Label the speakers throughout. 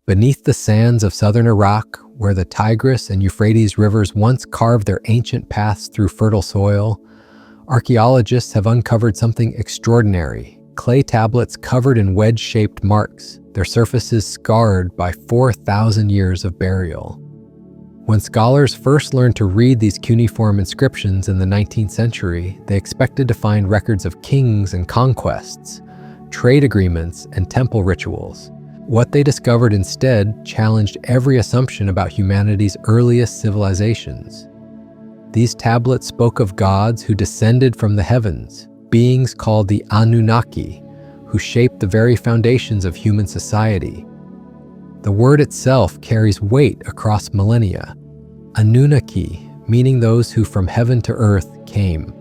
Speaker 1: Beneath the sands of southern Iraq, where the Tigris and Euphrates rivers once carved their ancient paths through fertile soil, archaeologists have uncovered something extraordinary: clay tablets covered in wedge-shaped marks, their surfaces scarred by 4,000 years of burial. When scholars first learned to read these cuneiform inscriptions in the 19th century, they expected to find records of kings and conquests, trade agreements, and temple rituals. What they discovered instead challenged every assumption about humanity's earliest civilizations. These tablets spoke of gods who descended from the heavens, beings called the Anunnaki, who shaped the very foundations of human society. The word itself carries weight across millennia. Anunnaki, meaning those who from heaven to earth came.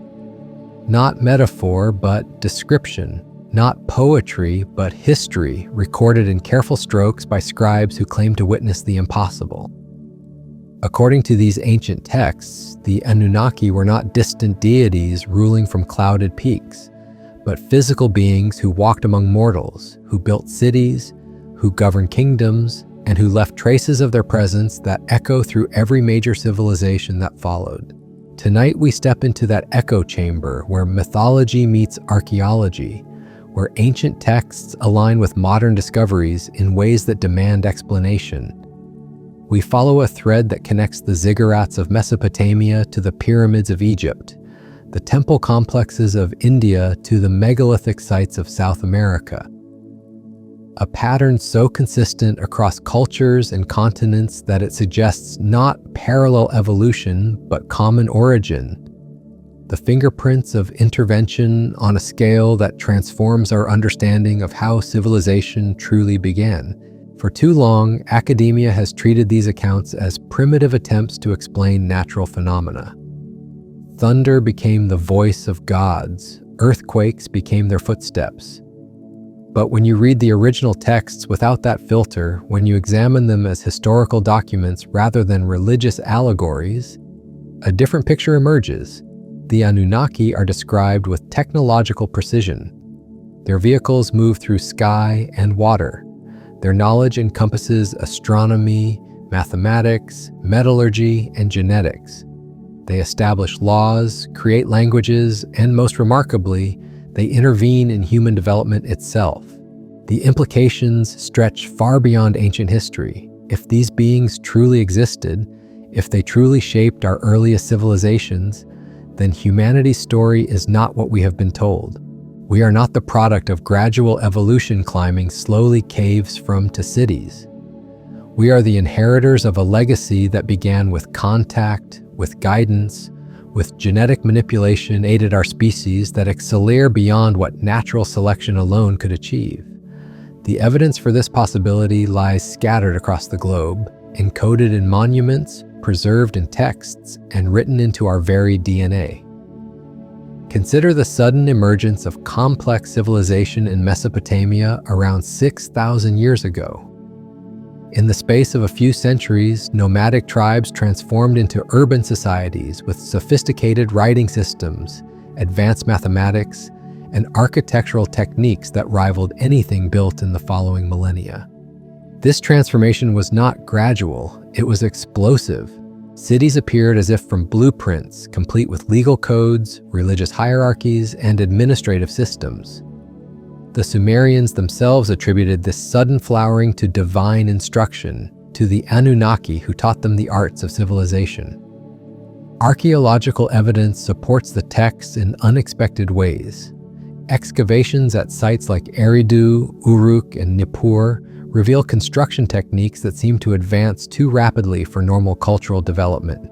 Speaker 1: Not metaphor, but description. Not poetry, but history, recorded in careful strokes by scribes who claimed to witness the impossible. According to these ancient texts, the Anunnaki were not distant deities ruling from clouded peaks, but physical beings who walked among mortals, who built cities, who governed kingdoms, and who left traces of their presence that echo through every major civilization that followed. Tonight we step into that echo chamber where mythology meets archaeology, where ancient texts align with modern discoveries in ways that demand explanation. We follow a thread that connects the ziggurats of Mesopotamia to the pyramids of Egypt, the temple complexes of India to the megalithic sites of South America. A pattern so consistent across cultures and continents that it suggests not parallel evolution, but common origin. The fingerprints of intervention on a scale that transforms our understanding of how civilization truly began. For too long, academia has treated these accounts as primitive attempts to explain natural phenomena. Thunder became the voice of gods, earthquakes became their footsteps. But when you read the original texts without that filter, when you examine them as historical documents rather than religious allegories, a different picture emerges. The Anunnaki are described with technological precision. Their vehicles move through sky and water. Their knowledge encompasses astronomy, mathematics, metallurgy, and genetics. They establish laws, create languages, and most remarkably, they intervene in human development itself. The implications stretch far beyond ancient history. If these beings truly existed, if they truly shaped our earliest civilizations, then humanity's story is not what we have been told. We are not the product of gradual evolution climbing slowly caves from to cities. We are the inheritors of a legacy that began with contact, with guidance, with genetic manipulation aided our species that excel beyond what natural selection alone could achieve. The evidence for this possibility lies scattered across the globe, encoded in monuments, preserved in texts, and written into our very DNA. Consider the sudden emergence of complex civilization in Mesopotamia around 6,000 years ago. In the space of a few centuries, nomadic tribes transformed into urban societies with sophisticated writing systems, advanced mathematics, and architectural techniques that rivaled anything built in the following millennia. This transformation was not gradual, it was explosive. Cities appeared as if from blueprints, complete with legal codes, religious hierarchies, and administrative systems. The Sumerians themselves attributed this sudden flowering to divine instruction, to the Anunnaki who taught them the arts of civilization. Archaeological evidence supports the texts in unexpected ways. Excavations at sites like Eridu, Uruk, and Nippur reveal construction techniques that seem to advance too rapidly for normal cultural development.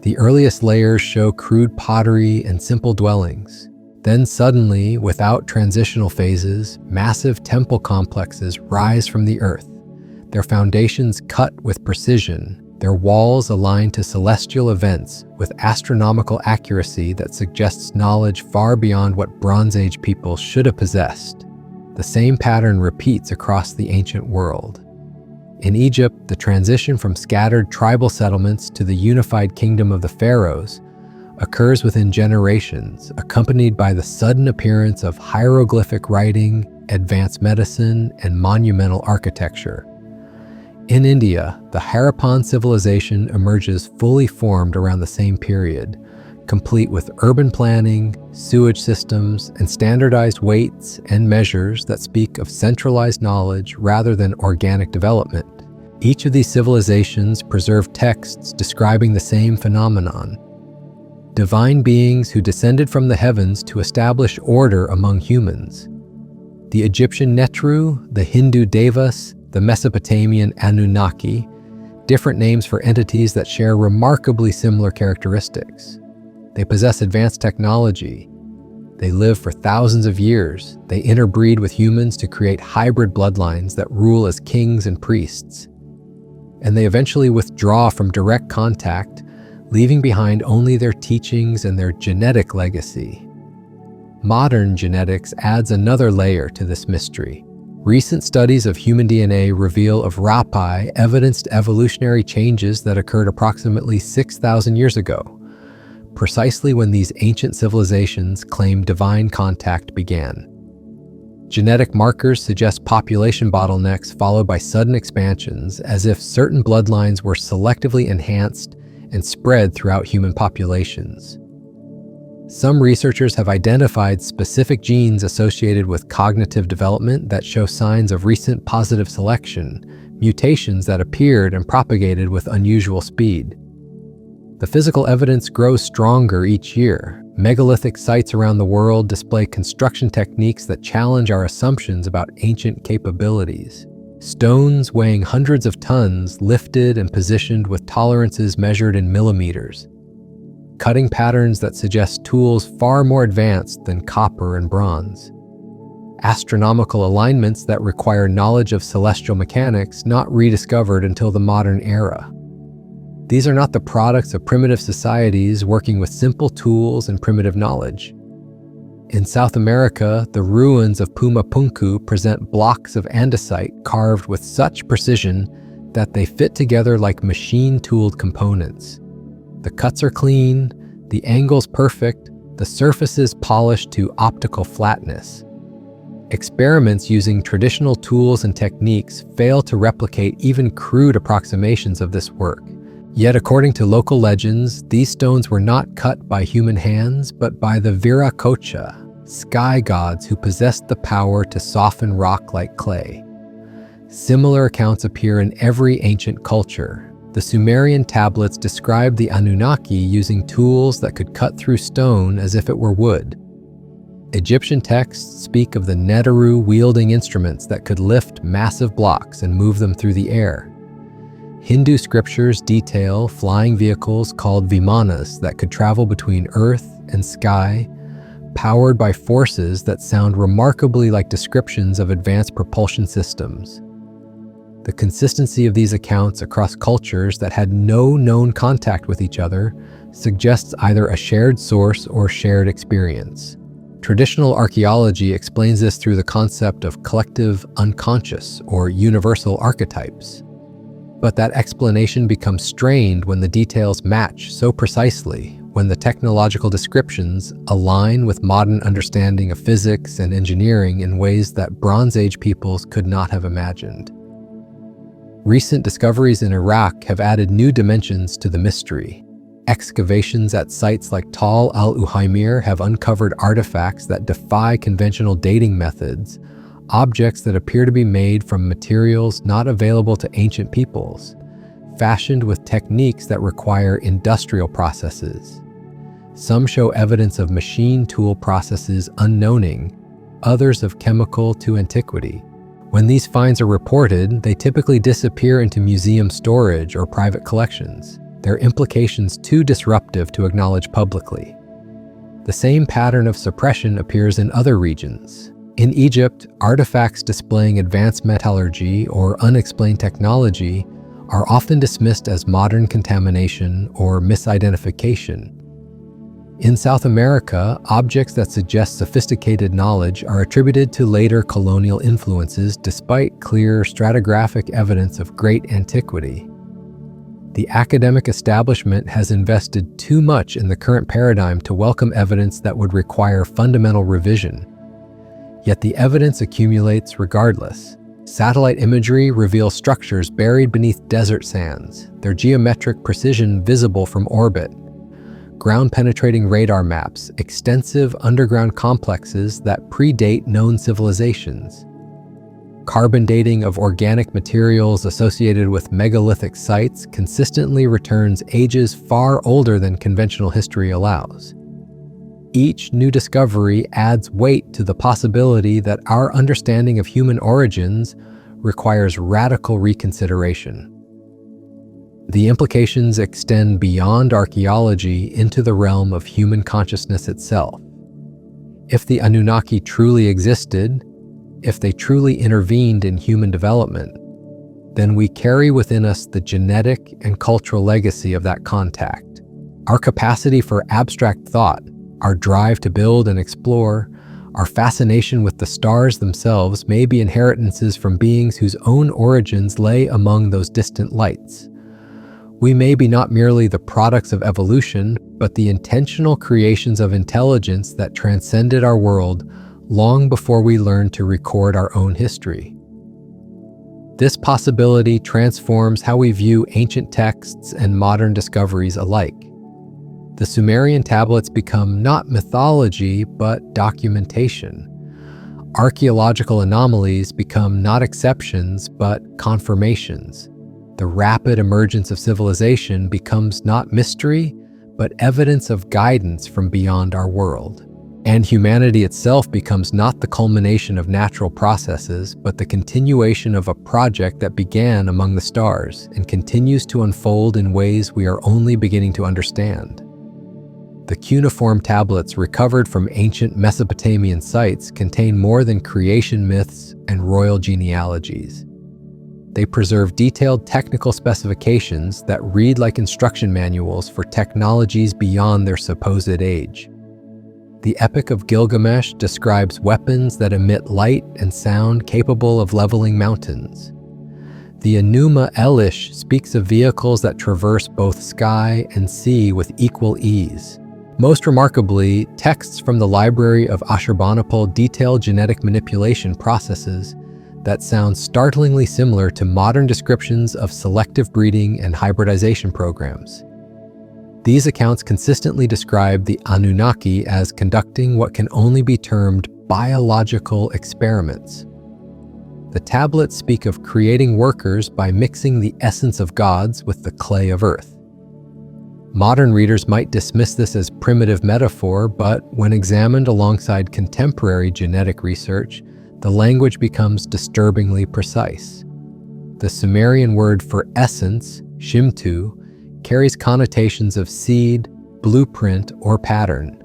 Speaker 1: The earliest layers show crude pottery and simple dwellings. Then suddenly, without transitional phases, massive temple complexes rise from the earth, their foundations cut with precision, their walls aligned to celestial events with astronomical accuracy that suggests knowledge far beyond what Bronze Age people should have possessed. The same pattern repeats across the ancient world. In Egypt, the transition from scattered tribal settlements to the unified kingdom of the pharaohs occurs within generations, accompanied by the sudden appearance of hieroglyphic writing, advanced medicine, and monumental architecture. In India, the Harappan civilization emerges fully formed around the same period, complete with urban planning, sewage systems, and standardized weights and measures that speak of centralized knowledge rather than organic development. Each of these civilizations preserved texts describing the same phenomenon: divine beings who descended from the heavens to establish order among humans. The Egyptian Netru, the Hindu Devas, the Mesopotamian Anunnaki, different names for entities that share remarkably similar characteristics. They possess advanced technology. They live for thousands of years. They interbreed with humans to create hybrid bloodlines that rule as kings and priests. And they eventually withdraw from direct contact, leaving behind only their teachings and their genetic legacy. Modern genetics adds another layer to this mystery. Recent studies of human DNA reveal of Rapai evidenced evolutionary changes that occurred approximately 6,000 years ago, precisely when these ancient civilizations claimed divine contact began. Genetic markers suggest population bottlenecks followed by sudden expansions, as if certain bloodlines were selectively enhanced and spread throughout human populations. Some researchers have identified specific genes associated with cognitive development that show signs of recent positive selection, mutations that appeared and propagated with unusual speed. The physical evidence grows stronger each year. Megalithic sites around the world display construction techniques that challenge our assumptions about ancient capabilities. Stones weighing hundreds of tons lifted and positioned with tolerances measured in millimeters. Cutting patterns that suggest tools far more advanced than copper and bronze. Astronomical alignments that require knowledge of celestial mechanics not rediscovered until the modern era. These are not the products of primitive societies working with simple tools and primitive knowledge. In South America, the ruins of Pumapunku present blocks of andesite carved with such precision that they fit together like machine-tooled components. The cuts are clean, the angles perfect, the surfaces polished to optical flatness. Experiments using traditional tools and techniques fail to replicate even crude approximations of this work. Yet according to local legends, these stones were not cut by human hands, but by the Viracocha, sky gods who possessed the power to soften rock like clay. Similar accounts appear in every ancient culture. The Sumerian tablets describe the Anunnaki using tools that could cut through stone as if it were wood. Egyptian texts speak of the Neteru wielding instruments that could lift massive blocks and move them through the air. Hindu scriptures detail flying vehicles called vimanas that could travel between earth and sky, powered by forces that sound remarkably like descriptions of advanced propulsion systems. The consistency of these accounts across cultures that had no known contact with each other suggests either a shared source or shared experience. Traditional archaeology explains this through the concept of collective unconscious or universal archetypes. But that explanation becomes strained when the details match so precisely, when the technological descriptions align with modern understanding of physics and engineering in ways that Bronze Age peoples could not have imagined. Recent discoveries in Iraq have added new dimensions to the mystery. Excavations at sites like Tal al-Uhaymir have uncovered artifacts that defy conventional dating methods, objects that appear to be made from materials not available to ancient peoples, fashioned with techniques that require industrial processes. Some show evidence of machine tool processes unknowning, others of chemical to antiquity. When these finds are reported, they typically disappear into museum storage or private collections, their implications too disruptive to acknowledge publicly. The same pattern of suppression appears in other regions. In Egypt, artifacts displaying advanced metallurgy or unexplained technology are often dismissed as modern contamination or misidentification. In South America, objects that suggest sophisticated knowledge are attributed to later colonial influences despite clear stratigraphic evidence of great antiquity. The academic establishment has invested too much in the current paradigm to welcome evidence that would require fundamental revision. Yet the evidence accumulates regardless. Satellite imagery reveals structures buried beneath desert sands, their geometric precision visible from orbit. Ground-penetrating radar maps extensive underground complexes that predate known civilizations. Carbon dating of organic materials associated with megalithic sites consistently returns ages far older than conventional history allows. Each new discovery adds weight to the possibility that our understanding of human origins requires radical reconsideration. The implications extend beyond archaeology into the realm of human consciousness itself. If the Anunnaki truly existed, if they truly intervened in human development, then we carry within us the genetic and cultural legacy of that contact. Our capacity for abstract thought, our drive to build and explore, our fascination with the stars themselves may be inheritances from beings whose own origins lay among those distant lights. We may be not merely the products of evolution, but the intentional creations of intelligence that transcended our world long before we learned to record our own history. This possibility transforms how we view ancient texts and modern discoveries alike. The Sumerian tablets become not mythology, but documentation. Archaeological anomalies become not exceptions, but confirmations. The rapid emergence of civilization becomes not mystery, but evidence of guidance from beyond our world. And humanity itself becomes not the culmination of natural processes, but the continuation of a project that began among the stars and continues to unfold in ways we are only beginning to understand. The cuneiform tablets recovered from ancient Mesopotamian sites contain more than creation myths and royal genealogies. They preserve detailed technical specifications that read like instruction manuals for technologies beyond their supposed age. The Epic of Gilgamesh describes weapons that emit light and sound capable of leveling mountains. The Enuma Elish speaks of vehicles that traverse both sky and sea with equal ease. Most remarkably, texts from the Library of Ashurbanipal detail genetic manipulation processes that sound startlingly similar to modern descriptions of selective breeding and hybridization programs. These accounts consistently describe the Anunnaki as conducting what can only be termed biological experiments. The tablets speak of creating workers by mixing the essence of gods with the clay of earth. Modern readers might dismiss this as primitive metaphor, but when examined alongside contemporary genetic research, the language becomes disturbingly precise. The Sumerian word for essence, shimtu, carries connotations of seed, blueprint, or pattern.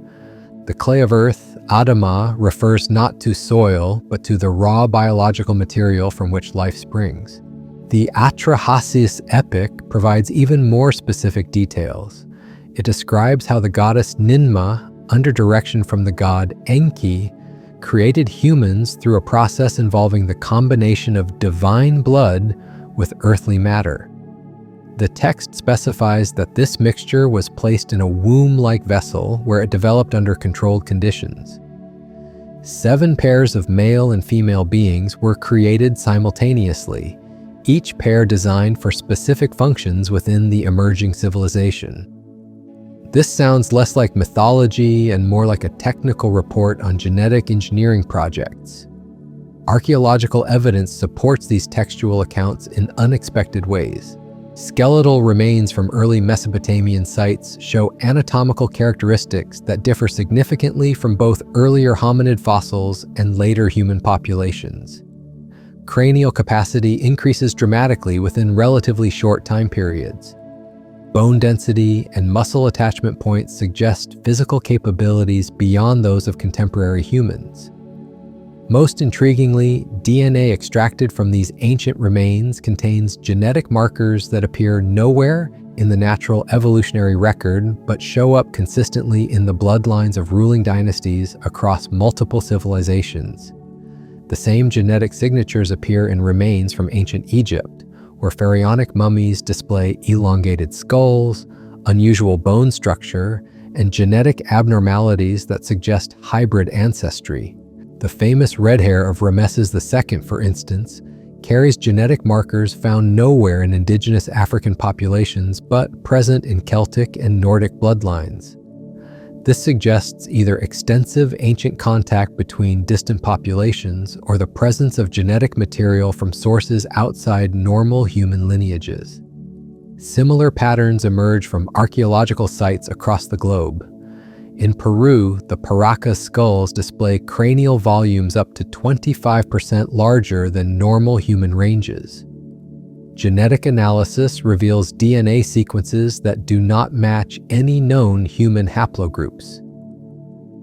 Speaker 1: The clay of earth, Adamah, refers not to soil, but to the raw biological material from which life springs. The Atrahasis epic provides even more specific details. It describes how the goddess Ninmah, under direction from the god Enki, created humans through a process involving the combination of divine blood with earthly matter. The text specifies that this mixture was placed in a womb-like vessel where it developed under controlled conditions. 7 pairs of male and female beings were created simultaneously, each pair designed for specific functions within the emerging civilization. This sounds less like mythology and more like a technical report on genetic engineering projects. Archaeological evidence supports these textual accounts in unexpected ways. Skeletal remains from early Mesopotamian sites show anatomical characteristics that differ significantly from both earlier hominid fossils and later human populations. Cranial capacity increases dramatically within relatively short time periods. Bone density and muscle attachment points suggest physical capabilities beyond those of contemporary humans. Most intriguingly, DNA extracted from these ancient remains contains genetic markers that appear nowhere in the natural evolutionary record, but show up consistently in the bloodlines of ruling dynasties across multiple civilizations. The same genetic signatures appear in remains from ancient Egypt, where pharaonic mummies display elongated skulls, unusual bone structure, and genetic abnormalities that suggest hybrid ancestry. The famous red hair of Ramesses II, for instance, carries genetic markers found nowhere in indigenous African populations but present in Celtic and Nordic bloodlines. This suggests either extensive ancient contact between distant populations or the presence of genetic material from sources outside normal human lineages. Similar patterns emerge from archaeological sites across the globe. In Peru, the Paracas skulls display cranial volumes up to 25% larger than normal human ranges. Genetic analysis reveals DNA sequences that do not match any known human haplogroups.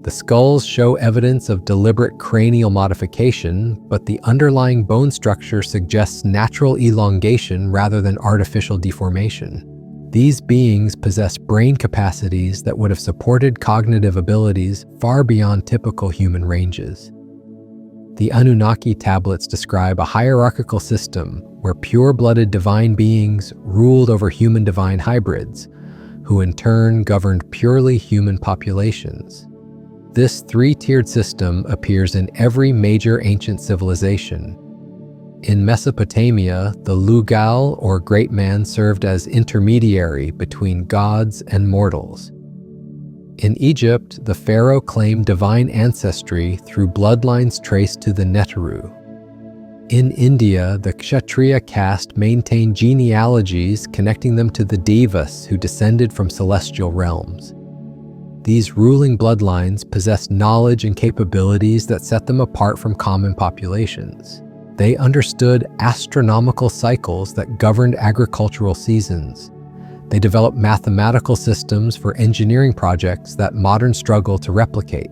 Speaker 1: The skulls show evidence of deliberate cranial modification, but the underlying bone structure suggests natural elongation rather than artificial deformation. These beings possess brain capacities that would have supported cognitive abilities far beyond typical human ranges. The Anunnaki tablets describe a hierarchical system where pure-blooded divine beings ruled over human divine hybrids, who in turn governed purely human populations. This three-tiered system appears in every major ancient civilization. In Mesopotamia, the Lugal or great man served as intermediary between gods and mortals. In Egypt, the pharaoh claimed divine ancestry through bloodlines traced to the Neteru. In India, the Kshatriya caste maintained genealogies connecting them to the Devas who descended from celestial realms. These ruling bloodlines possessed knowledge and capabilities that set them apart from common populations. They understood astronomical cycles that governed agricultural seasons. They developed mathematical systems for engineering projects that modern struggle to replicate.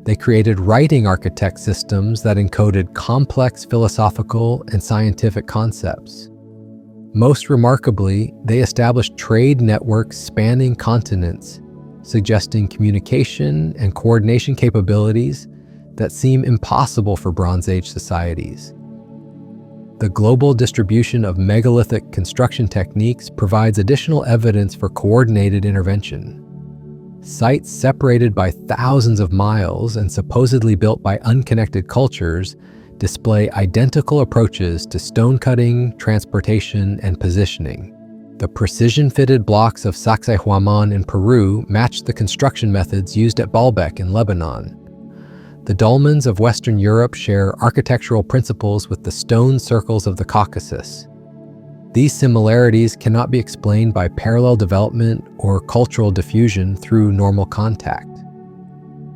Speaker 1: They created writing architect systems that encoded complex philosophical and scientific concepts. Most remarkably, they established trade networks spanning continents, suggesting communication and coordination capabilities that seem impossible for Bronze Age societies. The global distribution of megalithic construction techniques provides additional evidence for coordinated intervention. Sites separated by thousands of miles and supposedly built by unconnected cultures display identical approaches to stone cutting, transportation, and positioning. The precision-fitted blocks of Sacsayhuaman in Peru match the construction methods used at Baalbek in Lebanon. The dolmens of Western Europe share architectural principles with the stone circles of the Caucasus. These similarities cannot be explained by parallel development or cultural diffusion through normal contact.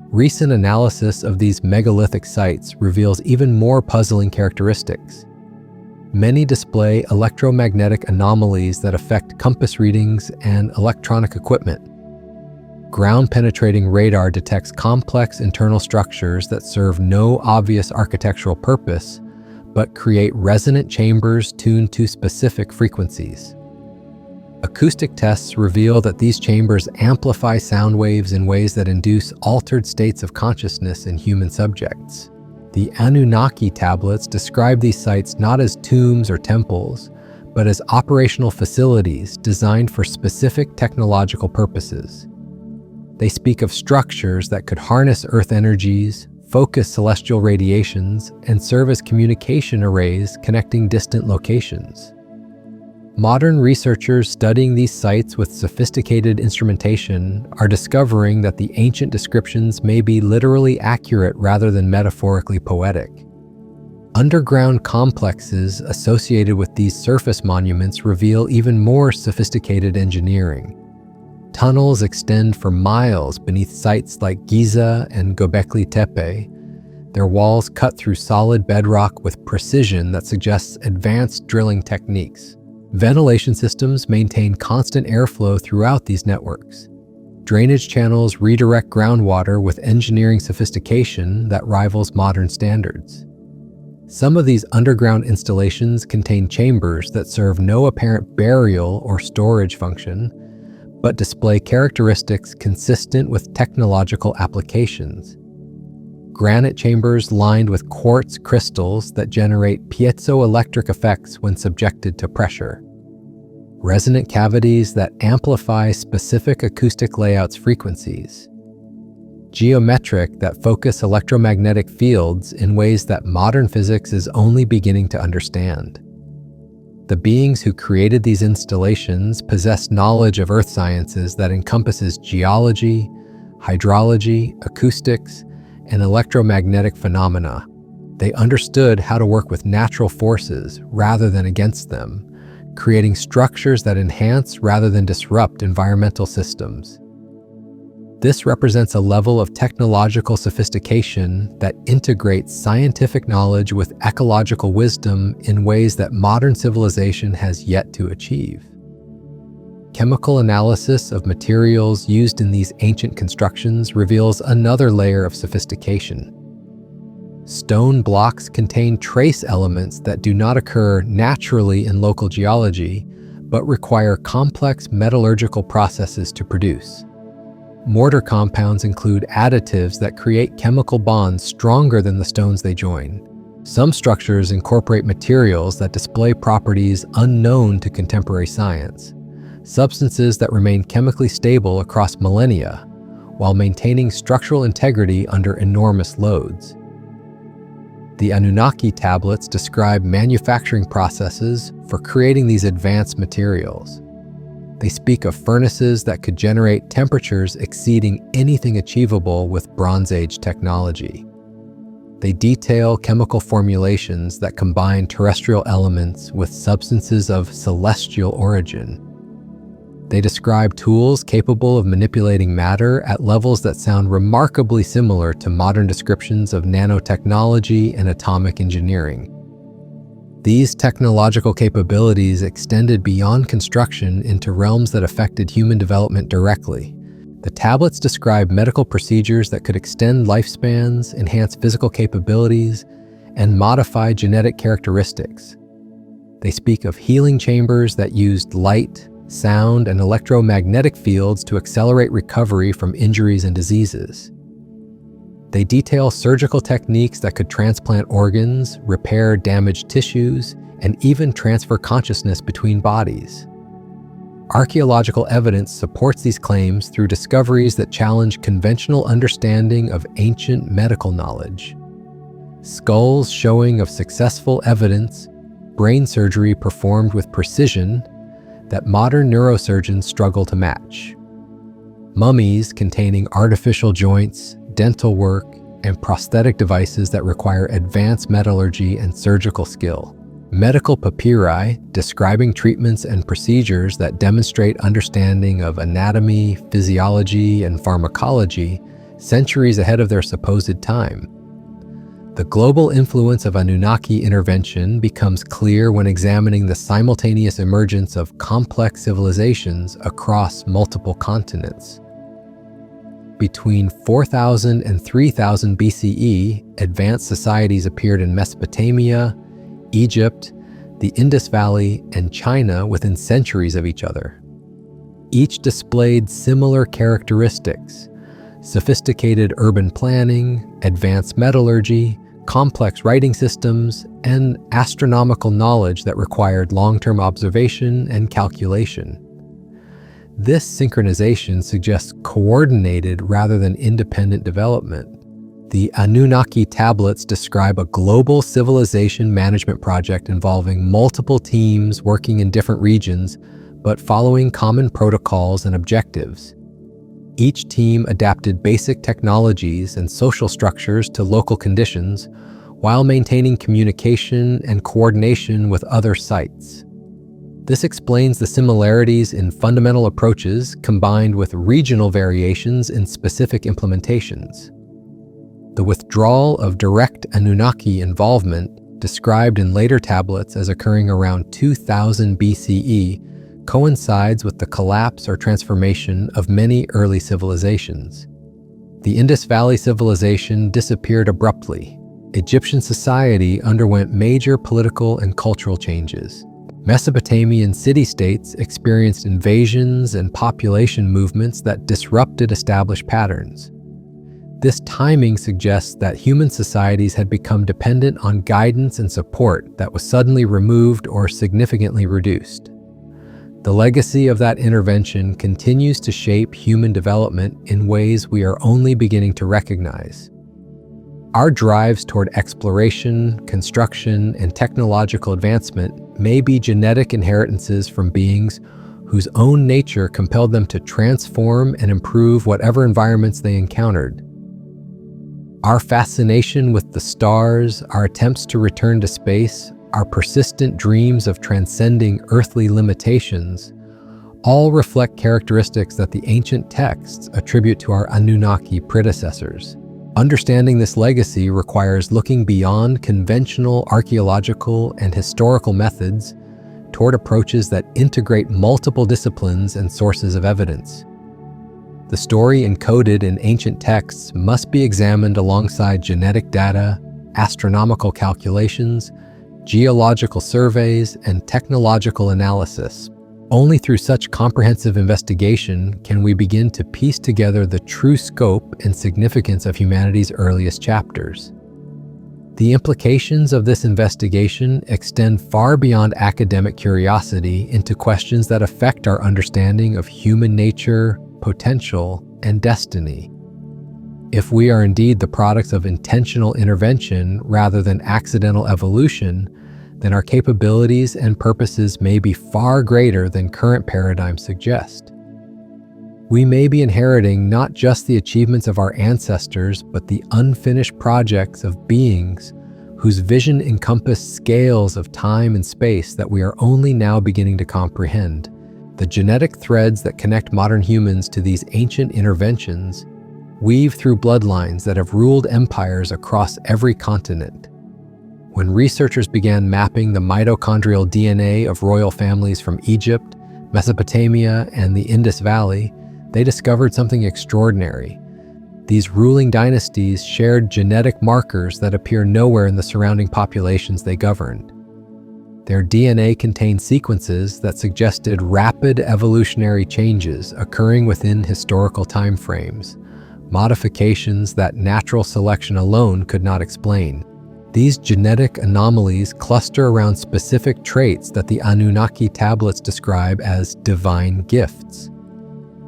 Speaker 1: Recent analysis of these megalithic sites reveals even more puzzling characteristics. Many display electromagnetic anomalies that affect compass readings and electronic equipment. Ground-penetrating radar detects complex internal structures that serve no obvious architectural purpose, but create resonant chambers tuned to specific frequencies. Acoustic tests reveal that these chambers amplify sound waves in ways that induce altered states of consciousness in human subjects. The Anunnaki tablets describe these sites not as tombs or temples, but as operational facilities designed for specific technological purposes. They speak of structures that could harness Earth energies, focus celestial radiations, and serve as communication arrays connecting distant locations. Modern researchers studying these sites with sophisticated instrumentation are discovering that the ancient descriptions may be literally accurate rather than metaphorically poetic. Underground complexes associated with these surface monuments reveal even more sophisticated engineering. Tunnels extend for miles beneath sites like Giza and Göbekli Tepe, their walls cut through solid bedrock with precision that suggests advanced drilling techniques. Ventilation systems maintain constant airflow throughout these networks. Drainage channels redirect groundwater with engineering sophistication that rivals modern standards. Some of these underground installations contain chambers that serve no apparent burial or storage function, but display characteristics consistent with technological applications. Granite chambers lined with quartz crystals that generate piezoelectric effects when subjected to pressure. Resonant cavities that amplify specific acoustic layouts' frequencies. geometric that focus electromagnetic fields in ways that modern physics is only beginning to understand. The beings who created these installations possess knowledge of earth sciences that encompasses geology, hydrology, acoustics, and electromagnetic phenomena. They understood how to work with natural forces rather than against them, creating structures that enhance rather than disrupt environmental systems. This represents a level of technological sophistication that integrates scientific knowledge with ecological wisdom in ways that modern civilization has yet to achieve. Chemical analysis of materials used in these ancient constructions reveals another layer of sophistication. Stone blocks contain trace elements that do not occur naturally in local geology, but require complex metallurgical processes to produce. Mortar compounds include additives that create chemical bonds stronger than the stones they join. Some structures incorporate materials that display properties unknown to contemporary science, substances that remain chemically stable across millennia, while maintaining structural integrity under enormous loads. The Anunnaki tablets describe manufacturing processes for creating these advanced materials. They speak of furnaces that could generate temperatures exceeding anything achievable with Bronze Age technology. They detail chemical formulations that combine terrestrial elements with substances of celestial origin. They describe tools capable of manipulating matter at levels that sound remarkably similar to modern descriptions of nanotechnology and atomic engineering. These technological capabilities extended beyond construction into realms that affected human development directly. The tablets describe medical procedures that could extend lifespans, enhance physical capabilities, and modify genetic characteristics. They speak of healing chambers that used light, sound, and electromagnetic fields to accelerate recovery from injuries and diseases. They detail surgical techniques that could transplant organs, repair damaged tissues, and even transfer consciousness between bodies. Archaeological evidence supports these claims through discoveries that challenge conventional understanding of ancient medical knowledge. Skulls showing of successful evidence, brain surgery performed with precision that modern neurosurgeons struggle to match. Mummies containing artificial joints, dental work, and prosthetic devices that require advanced metallurgy and surgical skill. Medical papyri describing treatments and procedures that demonstrate understanding of anatomy, physiology, and pharmacology centuries ahead of their supposed time. The global influence of Anunnaki intervention becomes clear when examining the simultaneous emergence of complex civilizations across multiple continents. Between 4000 and 3000 BCE, advanced societies appeared in Mesopotamia, Egypt, the Indus Valley, and China within centuries of each other. Each displayed similar characteristics: sophisticated urban planning, advanced metallurgy, complex writing systems, and astronomical knowledge that required long-term observation and calculation. This synchronization suggests coordinated rather than independent development. The Anunnaki tablets describe a global civilization management project involving multiple teams working in different regions, but following common protocols and objectives. Each team adapted basic technologies and social structures to local conditions while maintaining communication and coordination with other sites. This explains the similarities in fundamental approaches combined with regional variations in specific implementations. The withdrawal of direct Anunnaki involvement, described in later tablets as occurring around 2000 BCE, coincides with the collapse or transformation of many early civilizations. The Indus Valley civilization disappeared abruptly. Egyptian society underwent major political and cultural changes. Mesopotamian city-states experienced invasions and population movements that disrupted established patterns. This timing suggests that human societies had become dependent on guidance and support that was suddenly removed or significantly reduced. The legacy of that intervention continues to shape human development in ways we are only beginning to recognize. Our drives toward exploration, construction, and technological advancement may be genetic inheritances from beings whose own nature compelled them to transform and improve whatever environments they encountered. Our fascination with the stars, our attempts to return to space, our persistent dreams of transcending earthly limitations, all reflect characteristics that the ancient texts attribute to our Anunnaki predecessors. Understanding this legacy requires looking beyond conventional archaeological and historical methods toward approaches that integrate multiple disciplines and sources of evidence. The story encoded in ancient texts must be examined alongside genetic data, astronomical calculations, geological surveys, and technological analysis. Only through such comprehensive investigation can we begin to piece together the true scope and significance of humanity's earliest chapters. The implications of this investigation extend far beyond academic curiosity into questions that affect our understanding of human nature, potential, and destiny. If we are indeed the products of intentional intervention rather than accidental evolution, then our capabilities and purposes may be far greater than current paradigms suggest. We may be inheriting not just the achievements of our ancestors, but the unfinished projects of beings whose vision encompassed scales of time and space that we are only now beginning to comprehend. The genetic threads that connect modern humans to these ancient interventions weave through bloodlines that have ruled empires across every continent. When researchers began mapping the mitochondrial DNA of royal families from Egypt, Mesopotamia, and the Indus Valley, they discovered something extraordinary. These ruling dynasties shared genetic markers that appear nowhere in the surrounding populations they governed. Their DNA contained sequences that suggested rapid evolutionary changes occurring within historical timeframes, modifications that natural selection alone could not explain. These genetic anomalies cluster around specific traits that the Anunnaki tablets describe as divine gifts.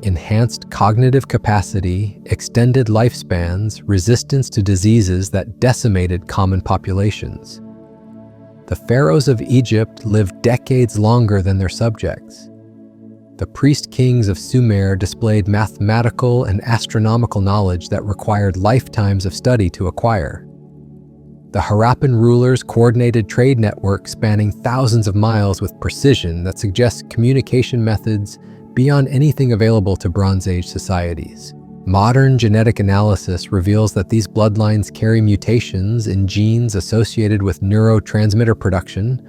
Speaker 1: Enhanced cognitive capacity, extended lifespans, resistance to diseases that decimated common populations. The pharaohs of Egypt lived decades longer than their subjects. The priest kings of Sumer displayed mathematical and astronomical knowledge that required lifetimes of study to acquire. The Harappan rulers coordinated trade networks spanning thousands of miles with precision that suggests communication methods beyond anything available to Bronze Age societies. Modern genetic analysis reveals that these bloodlines carry mutations in genes associated with neurotransmitter production,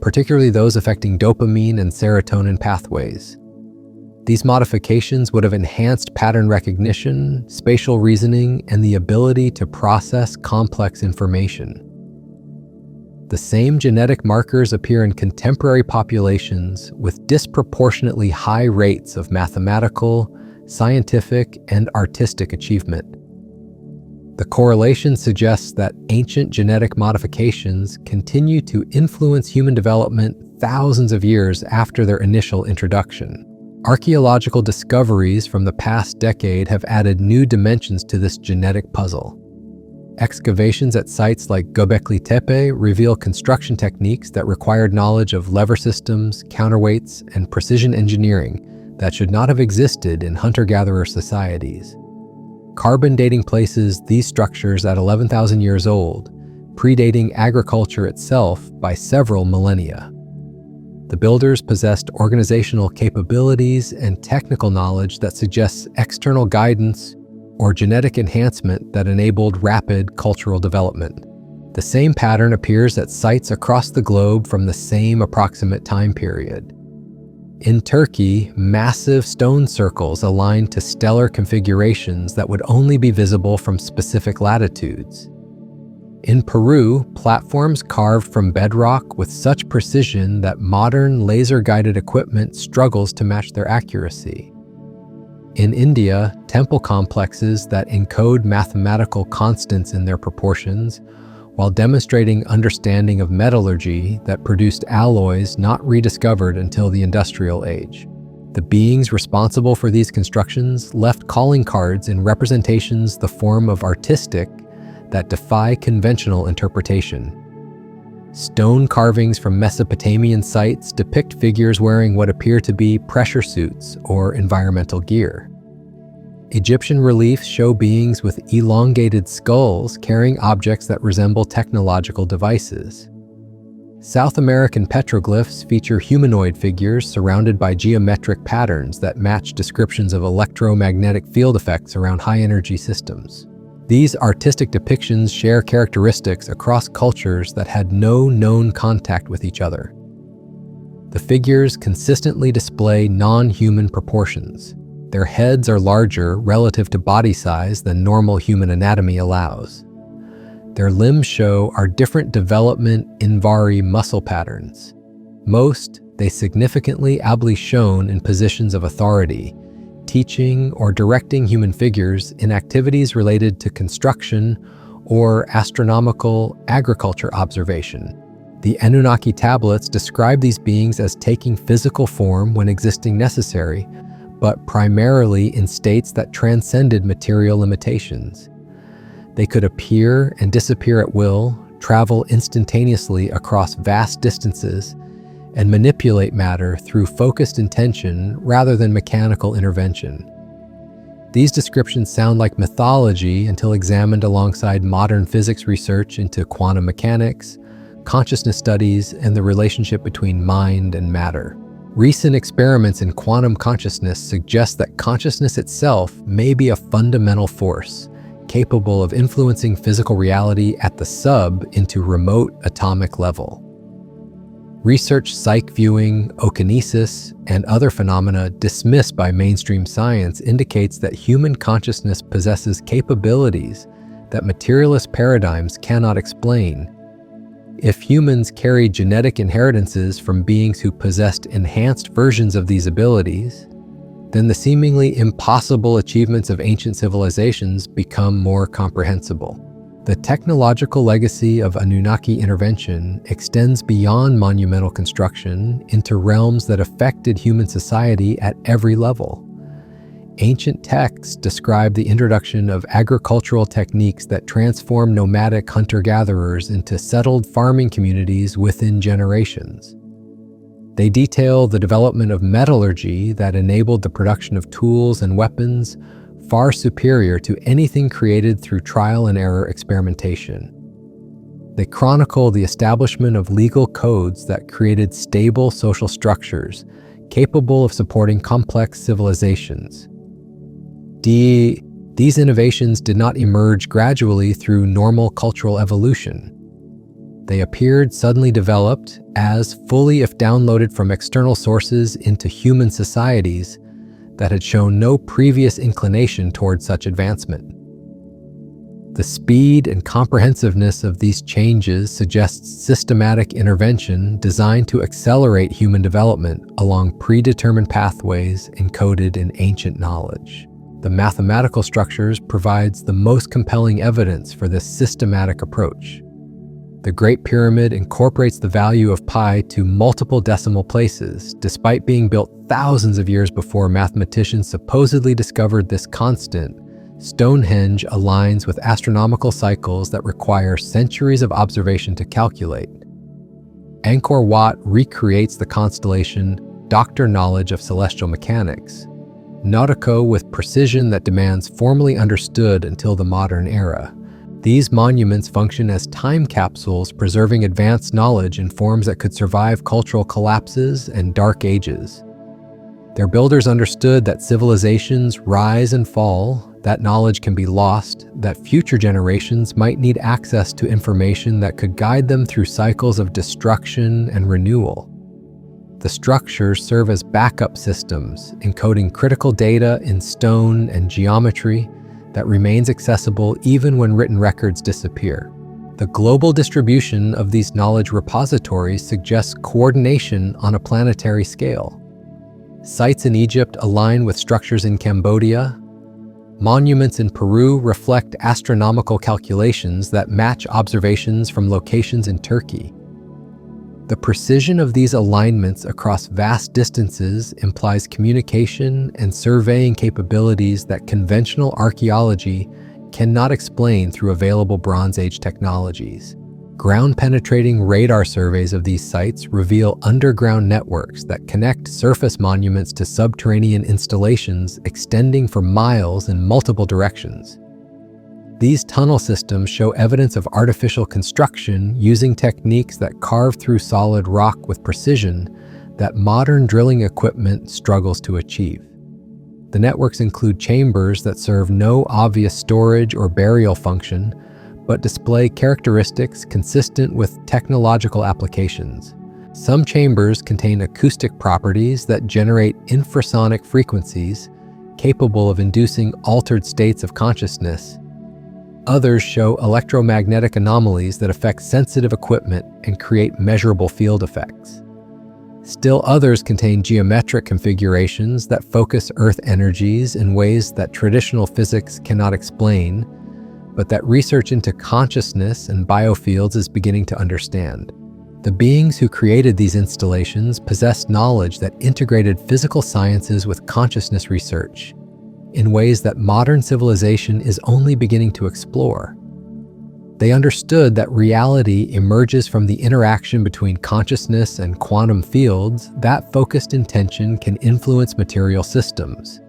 Speaker 1: particularly those affecting dopamine and serotonin pathways. These modifications would have enhanced pattern recognition, spatial reasoning, and the ability to process complex information. The same genetic markers appear in contemporary populations with disproportionately high rates of mathematical, scientific, and artistic achievement. The correlation suggests that ancient genetic modifications continue to influence human development thousands of years after their initial introduction. Archaeological discoveries from the past decade have added new dimensions to this genetic puzzle. Excavations at sites like Göbekli Tepe reveal construction techniques that required knowledge of lever systems, counterweights, and precision engineering that should not have existed in hunter-gatherer societies. Carbon dating places these structures at 11,000 years old, predating agriculture itself by several millennia. The builders possessed organizational capabilities and technical knowledge that suggests external guidance or genetic enhancement that enabled rapid cultural development. The same pattern appears at sites across the globe from the same approximate time period. In Turkey, massive stone circles align to stellar configurations that would only be visible from specific latitudes. In Peru, platforms carved from bedrock with such precision that modern laser-guided equipment struggles to match their accuracy. In India, temple complexes that encode mathematical constants in their proportions while demonstrating understanding of metallurgy that produced alloys not rediscovered until the industrial age. The beings responsible for these constructions left calling cards in representations the form of artistic that defy conventional interpretation. Stone carvings from Mesopotamian sites depict figures wearing what appear to be pressure suits or environmental gear. Egyptian reliefs show beings with elongated skulls carrying objects that resemble technological devices. South American petroglyphs feature humanoid figures surrounded by geometric patterns that match descriptions of electromagnetic field effects around high-energy systems. These artistic depictions share characteristics across cultures that had no known contact with each other. The figures consistently display non-human proportions. Their heads are larger relative to body size than normal human anatomy allows. Their limbs show are different development invari muscle patterns. Most, they significantly ably shown in positions of authority, teaching or directing human figures in activities related to construction or astronomical agriculture observation. The Anunnaki tablets describe these beings as taking physical form when existing necessary, but primarily in states that transcended material limitations. They could appear and disappear at will, travel instantaneously across vast distances, and manipulate matter through focused intention rather than mechanical intervention. These descriptions sound like mythology until examined alongside modern physics research into quantum mechanics, consciousness studies, and the relationship between mind and matter. Recent experiments in quantum consciousness suggest that consciousness itself may be a fundamental force, capable of influencing physical reality at the sub into remote atomic level. Research psych viewing, okinesis, and other phenomena dismissed by mainstream science indicates that human consciousness possesses capabilities that materialist paradigms cannot explain. If humans carry genetic inheritances from beings who possessed enhanced versions of these abilities, then the seemingly impossible achievements of ancient civilizations become more comprehensible. The technological legacy of Anunnaki intervention extends beyond monumental construction into realms that affected human society at every level. Ancient texts describe the introduction of agricultural techniques that transform nomadic hunter-gatherers into settled farming communities within generations. They detail the development of metallurgy that enabled the production of tools and weapons far superior to anything created through trial and error experimentation. They chronicle the establishment of legal codes that created stable social structures capable of supporting complex civilizations. These innovations did not emerge gradually through normal cultural evolution. They appeared suddenly developed as, fully if downloaded from external sources into human societies that had shown no previous inclination toward such advancement. The speed and comprehensiveness of these changes suggests systematic intervention designed to accelerate human development along predetermined pathways encoded in ancient knowledge. The mathematical structures provides the most compelling evidence for this systematic approach. The Great Pyramid incorporates the value of pi to multiple decimal places, despite being built thousands of years before mathematicians supposedly discovered this constant. Stonehenge aligns with astronomical cycles that require centuries of observation to calculate. Angkor Wat recreates the constellation Doctor Knowledge of celestial mechanics, nautico with precision that demands formally understood until the modern era. These monuments function as time capsules, preserving advanced knowledge in forms that could survive cultural collapses and dark ages. Their builders understood that civilizations rise and fall, that knowledge can be lost, that future generations might need access to information that could guide them through cycles of destruction and renewal. The structures serve as backup systems, encoding critical data in stone and geometry that remains accessible even when written records disappear. The global distribution of these knowledge repositories suggests coordination on a planetary scale. Sites in Egypt align with structures in Cambodia, Monuments in Peru reflect astronomical calculations that match observations from locations in Turkey. The precision of these alignments across vast distances implies communication and surveying capabilities that conventional archaeology cannot explain through available Bronze Age technologies. Ground-penetrating radar surveys of these sites reveal underground networks that connect surface monuments to subterranean installations extending for miles in multiple directions. These tunnel systems show evidence of artificial construction using techniques that carve through solid rock with precision that modern drilling equipment struggles to achieve. The networks include chambers that serve no obvious storage or burial function, but display characteristics consistent with technological applications. Some chambers contain acoustic properties that generate infrasonic frequencies capable of inducing altered states of consciousness. Others show electromagnetic anomalies that affect sensitive equipment and create measurable field effects. Still others contain geometric configurations that focus Earth energies in ways that traditional physics cannot explain, but that research into consciousness and biofields is beginning to understand. The beings who created these installations possessed knowledge that integrated physical sciences with consciousness research in ways that modern civilization is only beginning to explore. They understood that reality emerges from the interaction between consciousness and quantum fields. That focused intention can influence material systems,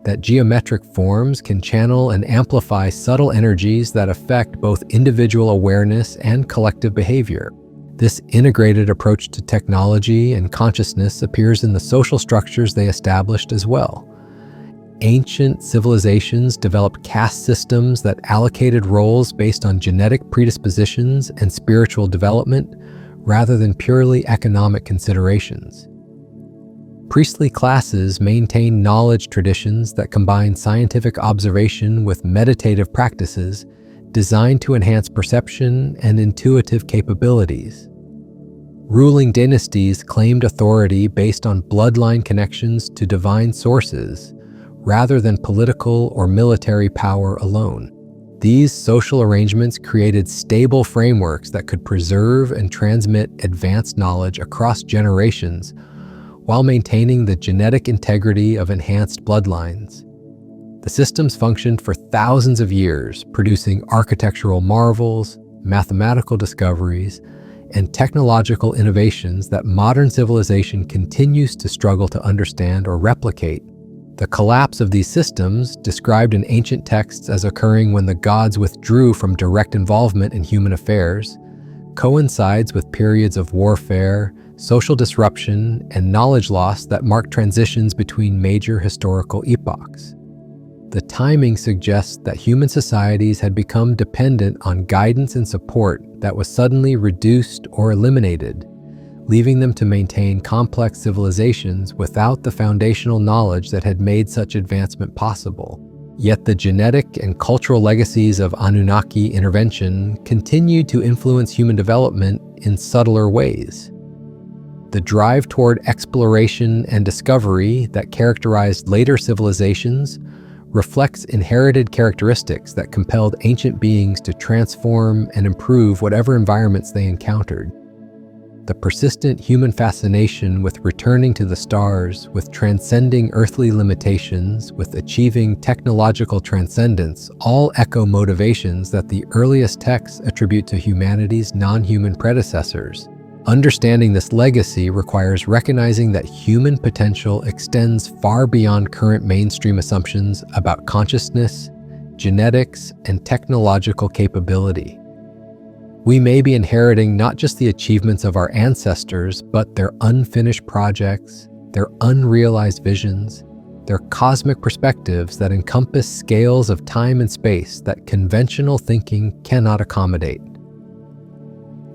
Speaker 1: that geometric forms can channel and amplify subtle energies that affect both individual awareness and collective behavior. This integrated approach to technology and consciousness appears in the social structures they established as well. Ancient civilizations developed caste systems that allocated roles based on genetic predispositions and spiritual development rather than purely economic considerations. Priestly classes maintain knowledge traditions that combine scientific observation with meditative practices designed to enhance perception and intuitive capabilities. Ruling dynasties claimed authority based on bloodline connections to divine sources rather than political or military power alone. These social arrangements created stable frameworks that could preserve and transmit advanced knowledge across generations while maintaining the genetic integrity of enhanced bloodlines. The systems functioned for thousands of years, producing architectural marvels, mathematical discoveries, and technological innovations that modern civilization continues to struggle to understand or replicate. The collapse of these systems, described in ancient texts as occurring when the gods withdrew from direct involvement in human affairs, coincides with periods of warfare, social disruption, and knowledge loss that mark transitions between major historical epochs. The timing suggests that human societies had become dependent on guidance and support that was suddenly reduced or eliminated, leaving them to maintain complex civilizations without the foundational knowledge that had made such advancement possible. Yet the genetic and cultural legacies of Anunnaki intervention continued to influence human development in subtler ways. The drive toward exploration and discovery that characterized later civilizations reflects inherited characteristics that compelled ancient beings to transform and improve whatever environments they encountered. The persistent human fascination with returning to the stars, with transcending earthly limitations, with achieving technological transcendence, all echo motivations that the earliest texts attribute to humanity's non-human predecessors. Understanding this legacy requires recognizing that human potential extends far beyond current mainstream assumptions about consciousness, genetics, and technological capability. We may be inheriting not just the achievements of our ancestors, but their unfinished projects, their unrealized visions, their cosmic perspectives that encompass scales of time and space that conventional thinking cannot accommodate.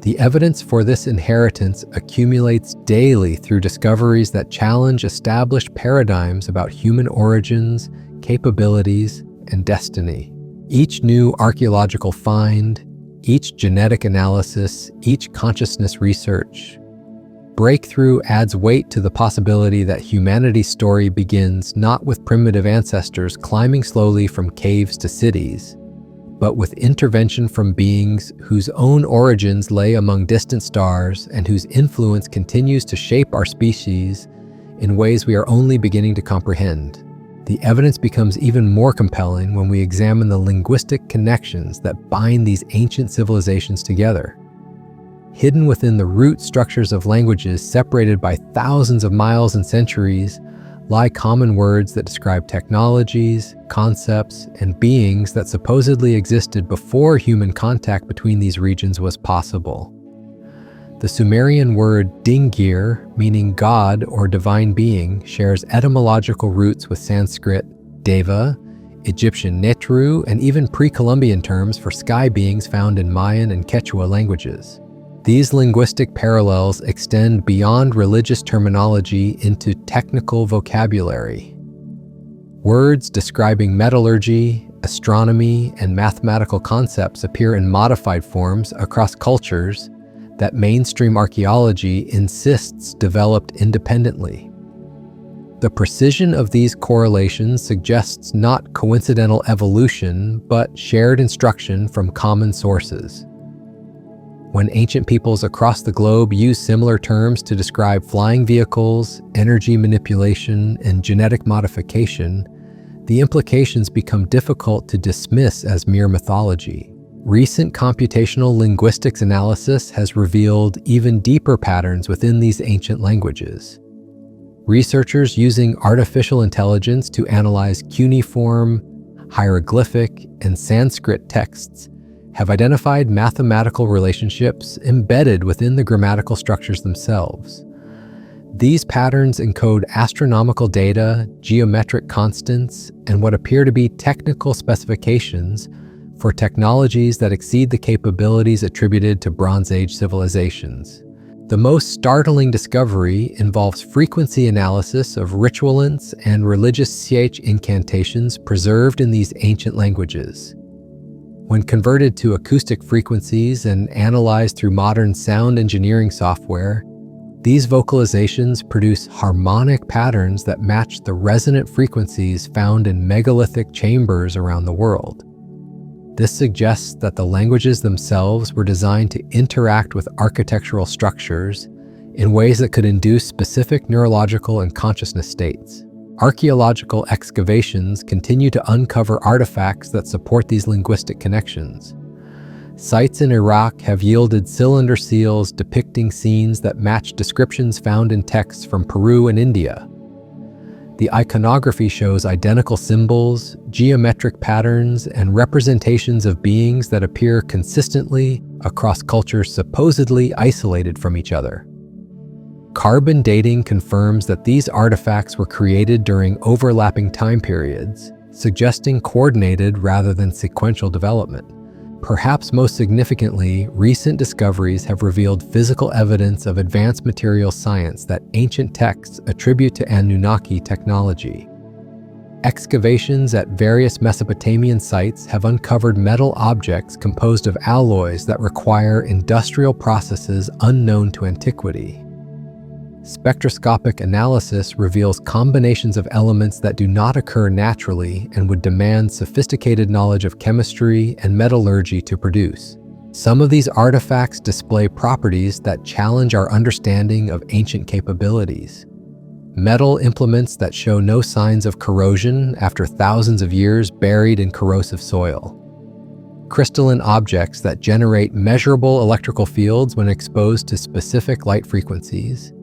Speaker 1: The evidence for this inheritance accumulates daily through discoveries that challenge established paradigms about human origins, capabilities, and destiny. Each new archaeological find, each genetic analysis, each consciousness research breakthrough adds weight to the possibility that humanity's story begins not with primitive ancestors climbing slowly from caves to cities, but with intervention from beings whose own origins lay among distant stars and whose influence continues to shape our species in ways we are only beginning to comprehend. The evidence becomes even more compelling when we examine the linguistic connections that bind these ancient civilizations together. Hidden within the root structures of languages separated by thousands of miles and centuries lie common words that describe technologies, concepts, and beings that supposedly existed before human contact between these regions was possible. The Sumerian word dingir, meaning god or divine being, shares etymological roots with Sanskrit deva, Egyptian netru, and even pre-Columbian terms for sky beings found in Mayan and Quechua languages. These linguistic parallels extend beyond religious terminology into technical vocabulary. Words describing metallurgy, astronomy, and mathematical concepts appear in modified forms across cultures that mainstream archaeology insists developed independently. The precision of these correlations suggests not coincidental evolution, but shared instruction from common sources. When ancient peoples across the globe use similar terms to describe flying vehicles, energy manipulation, and genetic modification, the implications become difficult to dismiss as mere mythology. Recent computational linguistics analysis has revealed even deeper patterns within these ancient languages. Researchers using artificial intelligence to analyze cuneiform, hieroglyphic, and Sanskrit texts have identified mathematical relationships embedded within the grammatical structures themselves. These patterns encode astronomical data, geometric constants, and what appear to be technical specifications for technologies that exceed the capabilities attributed to Bronze Age civilizations. The most startling discovery involves frequency analysis of ritualants and religious ch incantations preserved in these ancient languages. When converted to acoustic frequencies and analyzed through modern sound engineering software, these vocalizations produce harmonic patterns that match the resonant frequencies found in megalithic chambers around the world. This suggests that the languages themselves were designed to interact with architectural structures in ways that could induce specific neurological and consciousness states. Archaeological excavations continue to uncover artifacts that support these linguistic connections. Sites in Iraq have yielded cylinder seals depicting scenes that match descriptions found in texts from Peru and India. The iconography shows identical symbols, geometric patterns, and representations of beings that appear consistently across cultures supposedly isolated from each other. Carbon dating confirms that these artifacts were created during overlapping time periods, suggesting coordinated rather than sequential development. Perhaps most significantly, recent discoveries have revealed physical evidence of advanced materials science that ancient texts attribute to Anunnaki technology. Excavations at various Mesopotamian sites have uncovered metal objects composed of alloys that require industrial processes unknown to antiquity. Spectroscopic analysis reveals combinations of elements that do not occur naturally and would demand sophisticated knowledge of chemistry and metallurgy to produce. Some of these artifacts display properties that challenge our understanding of ancient capabilities. Metal implements that show no signs of corrosion after thousands of years buried in corrosive soil. Crystalline objects that generate measurable electrical fields when exposed to specific light frequencies.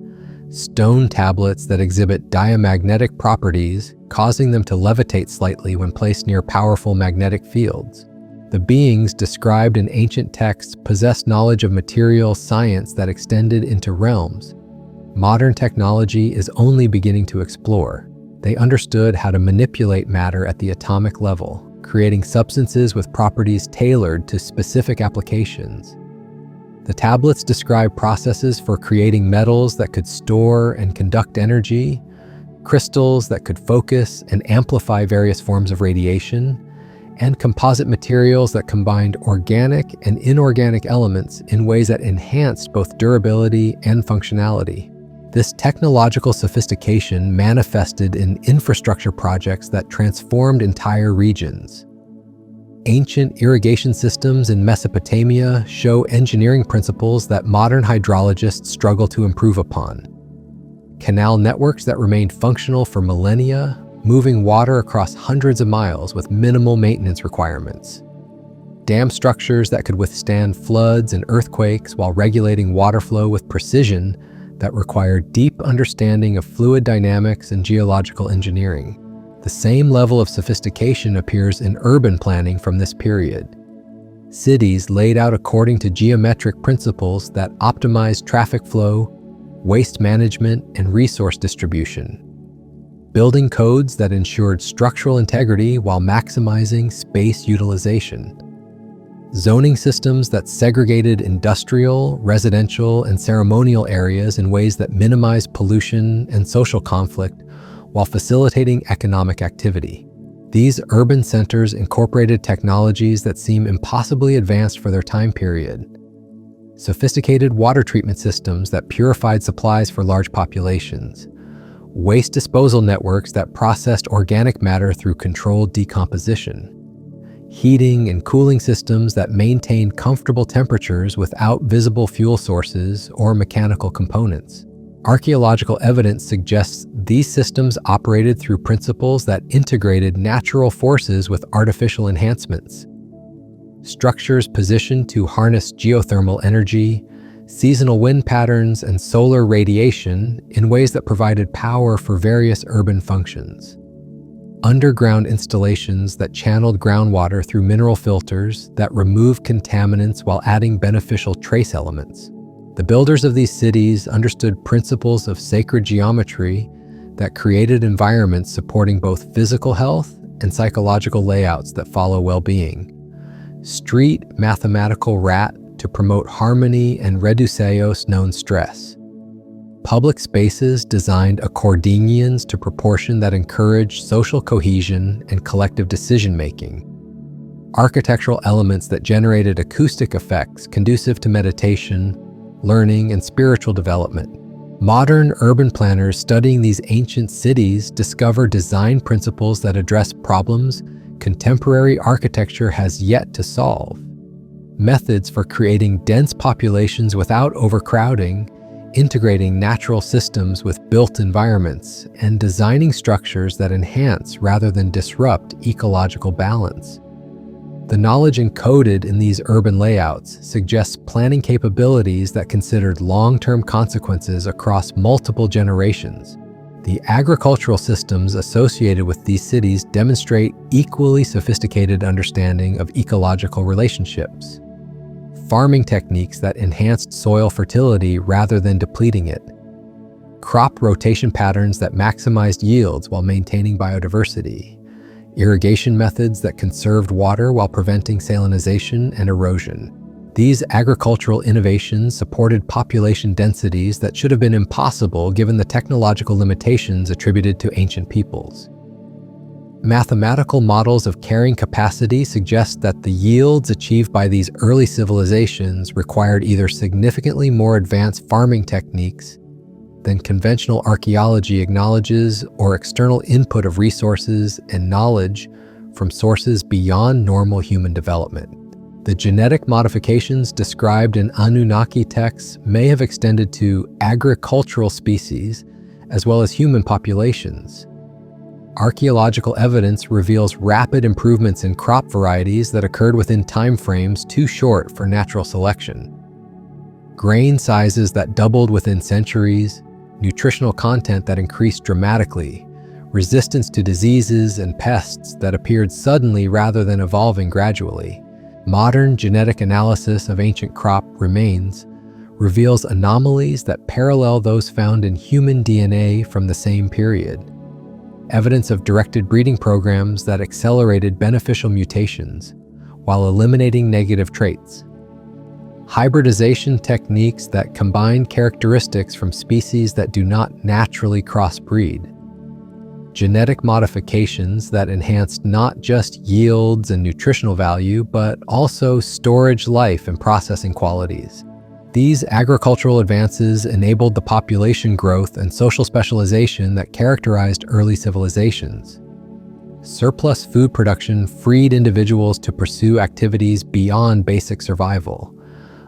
Speaker 1: Stone tablets that exhibit diamagnetic properties, causing them to levitate slightly when placed near powerful magnetic fields. The beings described in ancient texts possessed knowledge of material science that extended into realms modern technology is only beginning to explore. They understood how to manipulate matter at the atomic level, creating substances with properties tailored to specific applications. The tablets describe processes for creating metals that could store and conduct energy, crystals that could focus and amplify various forms of radiation, and composite materials that combined organic and inorganic elements in ways that enhanced both durability and functionality. This technological sophistication manifested in infrastructure projects that transformed entire regions. Ancient irrigation systems in Mesopotamia show engineering principles that modern hydrologists struggle to improve upon. Canal networks that remained functional for millennia, moving water across hundreds of miles with minimal maintenance requirements. Dam structures that could withstand floods and earthquakes while regulating water flow with precision that required deep understanding of fluid dynamics and geological engineering. The same level of sophistication appears in urban planning from this period. Cities laid out according to geometric principles that optimized traffic flow, waste management, and resource distribution. Building codes that ensured structural integrity while maximizing space utilization. Zoning systems that segregated industrial, residential, and ceremonial areas in ways that minimized pollution and social conflict while facilitating economic activity. These urban centers incorporated technologies that seem impossibly advanced for their time period. Sophisticated water treatment systems that purified supplies for large populations. Waste disposal networks that processed organic matter through controlled decomposition. Heating and cooling systems that maintained comfortable temperatures without visible fuel sources or mechanical components. Archaeological evidence suggests these systems operated through principles that integrated natural forces with artificial enhancements. Structures positioned to harness geothermal energy, seasonal wind patterns, and solar radiation in ways that provided power for various urban functions. Underground installations that channeled groundwater through mineral filters that removed contaminants while adding beneficial trace elements. The builders of these cities understood principles of sacred geometry that created environments supporting both physical health and psychological layouts that follow well-being. Street mathematical rat to promote harmony and reduceos known stress. Public spaces designed accordions to proportion that encourage social cohesion and collective decision-making. Architectural elements that generated acoustic effects conducive to meditation, learning, and spiritual development. Modern urban planners studying these ancient cities discover design principles that address problems contemporary architecture has yet to solve. Methods for creating dense populations without overcrowding, integrating natural systems with built environments, and designing structures that enhance rather than disrupt ecological balance. The knowledge encoded in these urban layouts suggests planning capabilities that considered long-term consequences across multiple generations. The agricultural systems associated with these cities demonstrate equally sophisticated understanding of ecological relationships. Farming techniques that enhanced soil fertility rather than depleting it. Crop rotation patterns that maximized yields while maintaining biodiversity. Irrigation methods that conserved water while preventing salinization and erosion. These agricultural innovations supported population densities that should have been impossible given the technological limitations attributed to ancient peoples. Mathematical models of carrying capacity suggest that the yields achieved by these early civilizations required either significantly more advanced farming techniques than conventional archaeology acknowledges or external input of resources and knowledge from sources beyond normal human development. The genetic modifications described in Anunnaki texts may have extended to agricultural species as well as human populations. Archaeological evidence reveals rapid improvements in crop varieties that occurred within time frames too short for natural selection. Grain sizes that doubled within centuries, nutritional content that increased dramatically, resistance to diseases and pests that appeared suddenly rather than evolving gradually. Modern genetic analysis of ancient crop remains reveals anomalies that parallel those found in human DNA from the same period. Evidence of directed breeding programs that accelerated beneficial mutations while eliminating negative traits. Hybridization techniques that combine characteristics from species that do not naturally crossbreed. genetic modifications that enhanced not just yields and nutritional value, but also storage life and processing qualities. These agricultural advances enabled the population growth and social specialization that characterized early civilizations. Surplus food production freed individuals to pursue activities beyond basic survival,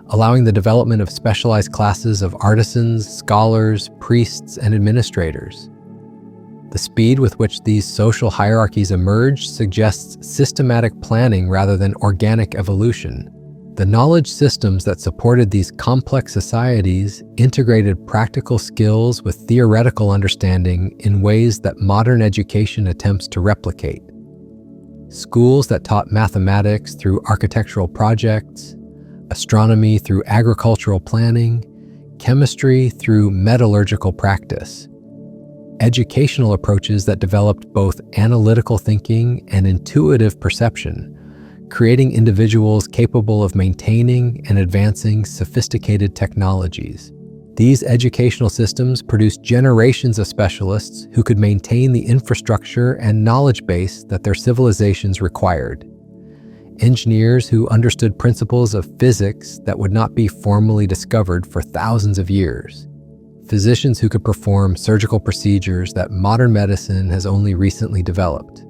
Speaker 1: allowing the development of specialized classes of artisans, scholars, priests, and administrators. The speed with which these social hierarchies emerged suggests systematic planning rather than organic evolution. The knowledge systems that supported these complex societies integrated practical skills with theoretical understanding in ways that modern education attempts to replicate. Schools that taught mathematics through architectural projects, astronomy through agricultural planning, chemistry through metallurgical practice. Educational approaches that developed both analytical thinking and intuitive perception, creating individuals capable of maintaining and advancing sophisticated technologies. These educational systems produced generations of specialists who could maintain the infrastructure and knowledge base that their civilizations required. Engineers who understood principles of physics that would not be formally discovered for thousands of years. Physicians who could perform surgical procedures that modern medicine has only recently developed.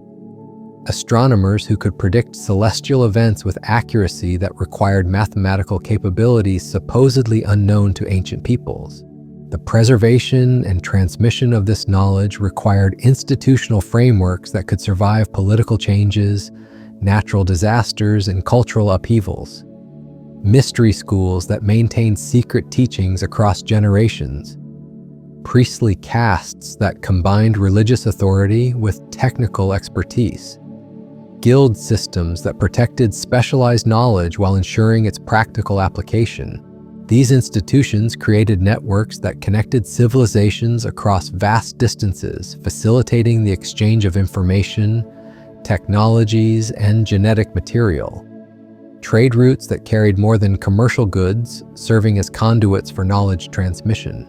Speaker 1: Astronomers who could predict celestial events with accuracy that required mathematical capabilities supposedly unknown to ancient peoples. The preservation and transmission of this knowledge required institutional frameworks that could survive political changes, natural disasters, and cultural upheavals. Mystery schools that maintained secret teachings across generations. Priestly castes that combined religious authority with technical expertise. Guild systems that protected specialized knowledge while ensuring its practical application. These institutions created networks that connected civilizations across vast distances, facilitating the exchange of information, technologies, and genetic material. Trade routes that carried more than commercial goods, serving as conduits for knowledge transmission.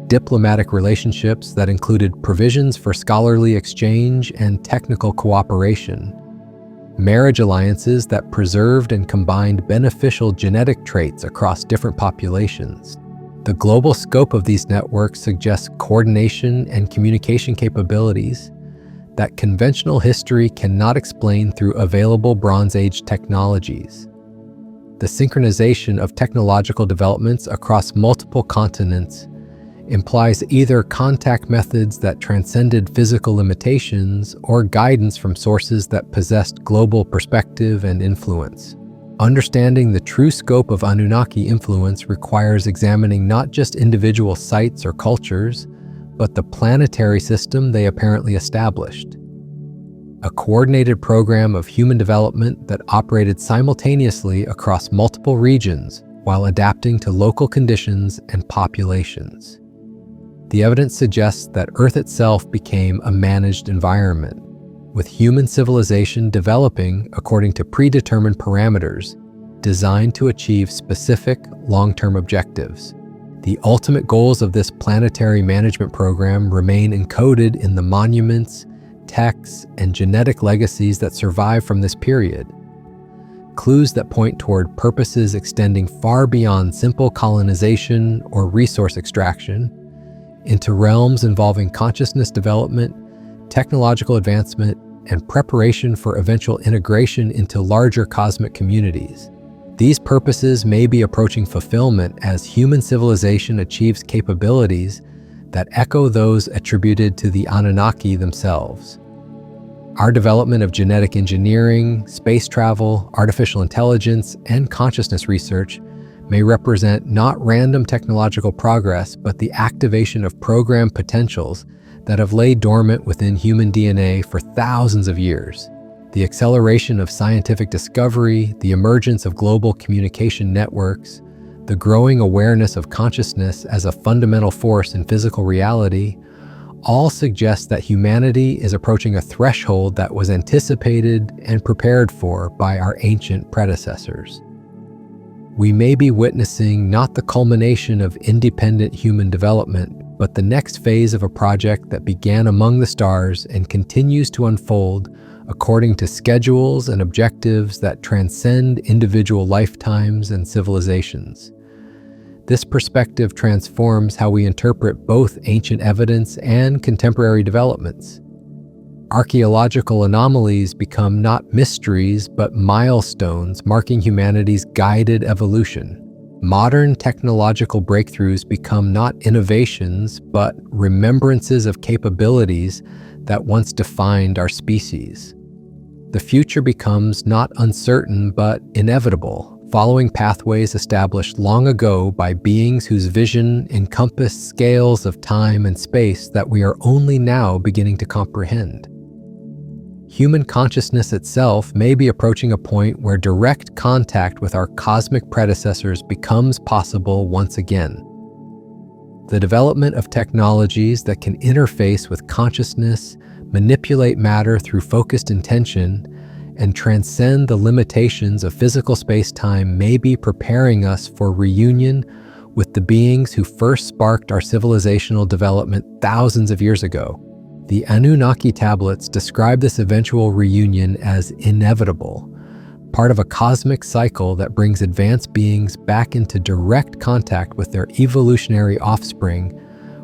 Speaker 1: Diplomatic relationships that included provisions for scholarly exchange and technical cooperation. Marriage alliances that preserved and combined beneficial genetic traits across different populations. The global scope of these networks suggests coordination and communication capabilities that conventional history cannot explain through available Bronze Age technologies. The synchronization of technological developments across multiple continents implies either contact methods that transcended physical limitations or guidance from sources that possessed global perspective and influence. Understanding the true scope of Anunnaki influence requires examining not just individual sites or cultures, but the planetary system they apparently established. A coordinated program of human development that operated simultaneously across multiple regions while adapting to local conditions and populations. The evidence suggests that Earth itself became a managed environment, with human civilization developing according to predetermined parameters designed to achieve specific long-term objectives. The ultimate goals of this planetary management program remain encoded in the monuments, texts, and genetic legacies that survive from this period. Clues that point toward purposes extending far beyond simple colonization or resource extraction into realms involving consciousness development, technological advancement, and preparation for eventual integration into larger cosmic communities. These purposes may be approaching fulfillment as human civilization achieves capabilities that echo those attributed to the Anunnaki themselves. Our development of genetic engineering, space travel, artificial intelligence, and consciousness research may represent not random technological progress, but the activation of programmed potentials that have laid dormant within human DNA for thousands of years. The acceleration of scientific discovery, the emergence of global communication networks, the growing awareness of consciousness as a fundamental force in physical reality, all suggest that humanity is approaching a threshold that was anticipated and prepared for by our ancient predecessors. We may be witnessing not the culmination of independent human development, but the next phase of a project that began among the stars and continues to unfold according to schedules and objectives that transcend individual lifetimes and civilizations. This perspective transforms how we interpret both ancient evidence and contemporary developments. Archaeological anomalies become not mysteries, but milestones marking humanity's guided evolution. Modern technological breakthroughs become not innovations, but remembrances of capabilities that once defined our species. The future becomes not uncertain, but inevitable, following pathways established long ago by beings whose vision encompassed scales of time and space that we are only now beginning to comprehend. Human consciousness itself may be approaching a point where direct contact with our cosmic predecessors becomes possible once again. The development of technologies that can interface with consciousness, manipulate matter through focused intention, and transcend the limitations of physical space-time may be preparing us for reunion with the beings who first sparked our civilizational development thousands of years ago. The Anunnaki tablets describe this eventual reunion as inevitable, part of a cosmic cycle that brings advanced beings back into direct contact with their evolutionary offspring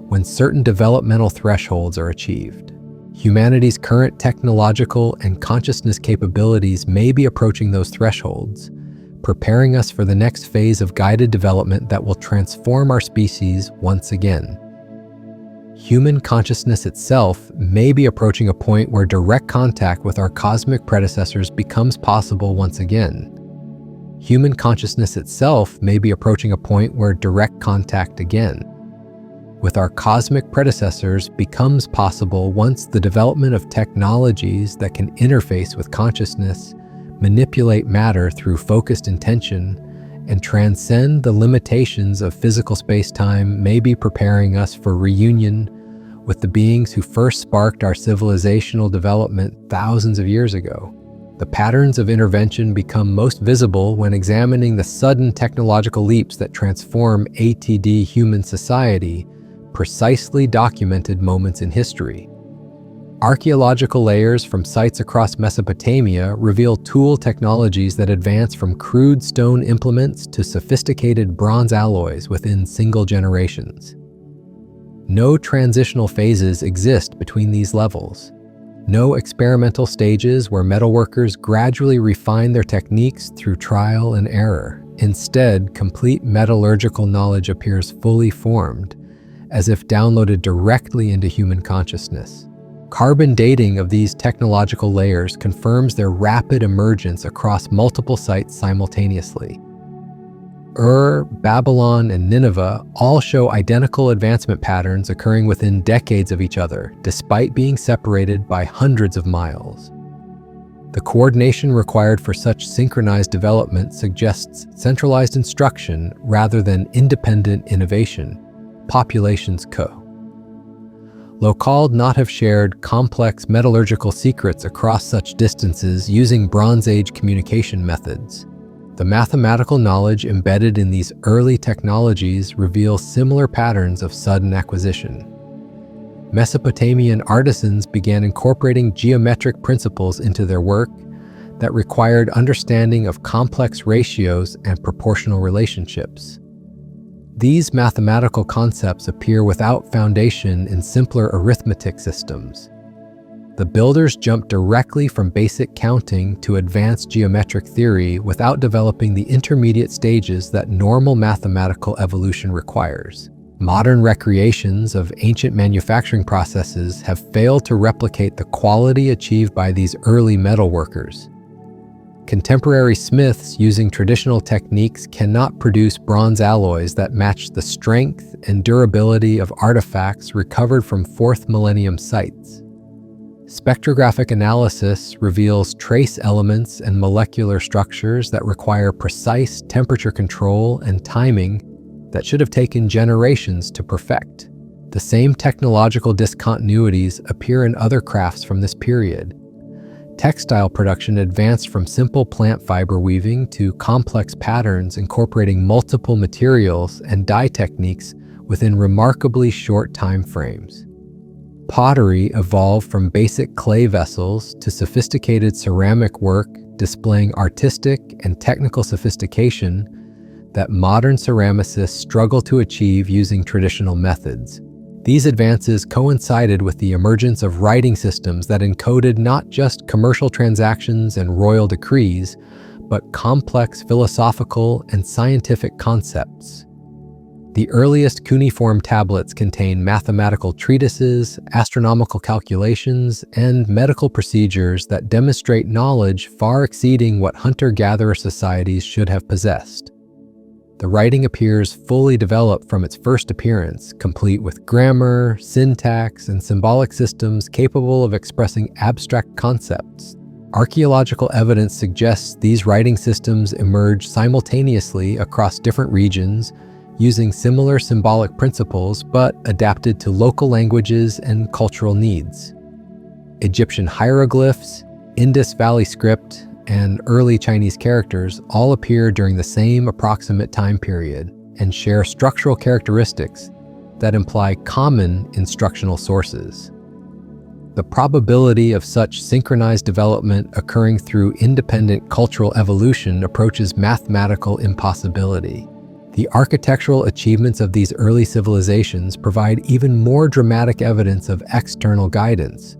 Speaker 1: when certain developmental thresholds are achieved. Humanity's current technological and consciousness capabilities may be approaching those thresholds, preparing us for the next phase of guided development that will transform our species once again. Human consciousness itself may be approaching a point where direct contact with our cosmic predecessors becomes possible once again. Human consciousness itself may be approaching a point where direct contact again with our cosmic predecessors becomes possible once the development of technologies that can interface with consciousness, manipulate matter through focused intention, and transcend the limitations of physical space-time may be preparing us for reunion with the beings who first sparked our civilizational development thousands of years ago. The patterns of intervention become most visible when examining the sudden technological leaps that transform ATD human society, precisely documented moments in history. Archaeological layers from sites across Mesopotamia reveal tool technologies that advance from crude stone implements to sophisticated bronze alloys within single generations. No transitional phases exist between these levels. No experimental stages where metalworkers gradually refine their techniques through trial and error. Instead, complete metallurgical knowledge appears fully formed, as if downloaded directly into human consciousness. Carbon dating of these technological layers confirms their rapid emergence across multiple sites simultaneously. Babylon, and Nineveh all show identical advancement patterns occurring within decades of each other, despite being separated by hundreds of miles. The coordination required for such synchronized development suggests centralized instruction rather than independent innovation. Populations Co. Locald not have shared complex metallurgical secrets across such distances using Bronze Age communication methods. The mathematical knowledge embedded in these early technologies reveals similar patterns of sudden acquisition. Mesopotamian artisans began incorporating geometric principles into their work that required understanding of complex ratios and proportional relationships. These mathematical concepts appear without foundation in simpler arithmetic systems. The builders jumped directly from basic counting to advanced geometric theory without developing the intermediate stages that normal mathematical evolution requires. Modern recreations of ancient manufacturing processes have failed to replicate the quality achieved by these early metalworkers. Contemporary smiths using traditional techniques cannot produce bronze alloys that match the strength and durability of artifacts recovered from 4th millennium sites. Spectrographic analysis reveals trace elements and molecular structures that require precise temperature control and timing that should have taken generations to perfect. The same technological discontinuities appear in other crafts from this period. Textile production advanced from simple plant fiber weaving to complex patterns incorporating multiple materials and dye techniques within remarkably short time frames. Pottery evolved from basic clay vessels to sophisticated ceramic work displaying artistic and technical sophistication that modern ceramicists struggle to achieve using traditional methods. These advances coincided with the emergence of writing systems that encoded not just commercial transactions and royal decrees, but complex philosophical and scientific concepts. The earliest cuneiform tablets contain mathematical treatises, astronomical calculations, and medical procedures that demonstrate knowledge far exceeding what hunter-gatherer societies should have possessed. The writing appears fully developed from its first appearance, complete with grammar, syntax, and symbolic systems capable of expressing abstract concepts. Archaeological evidence suggests these writing systems emerged simultaneously across different regions, using similar symbolic principles but adapted to local languages and cultural needs. Egyptian hieroglyphs, Indus Valley script, and early Chinese characters all appear during the same approximate time period and share structural characteristics that imply common instructional sources. The probability of such synchronized development occurring through independent cultural evolution approaches mathematical impossibility. The architectural achievements of these early civilizations provide even more dramatic evidence of external guidance.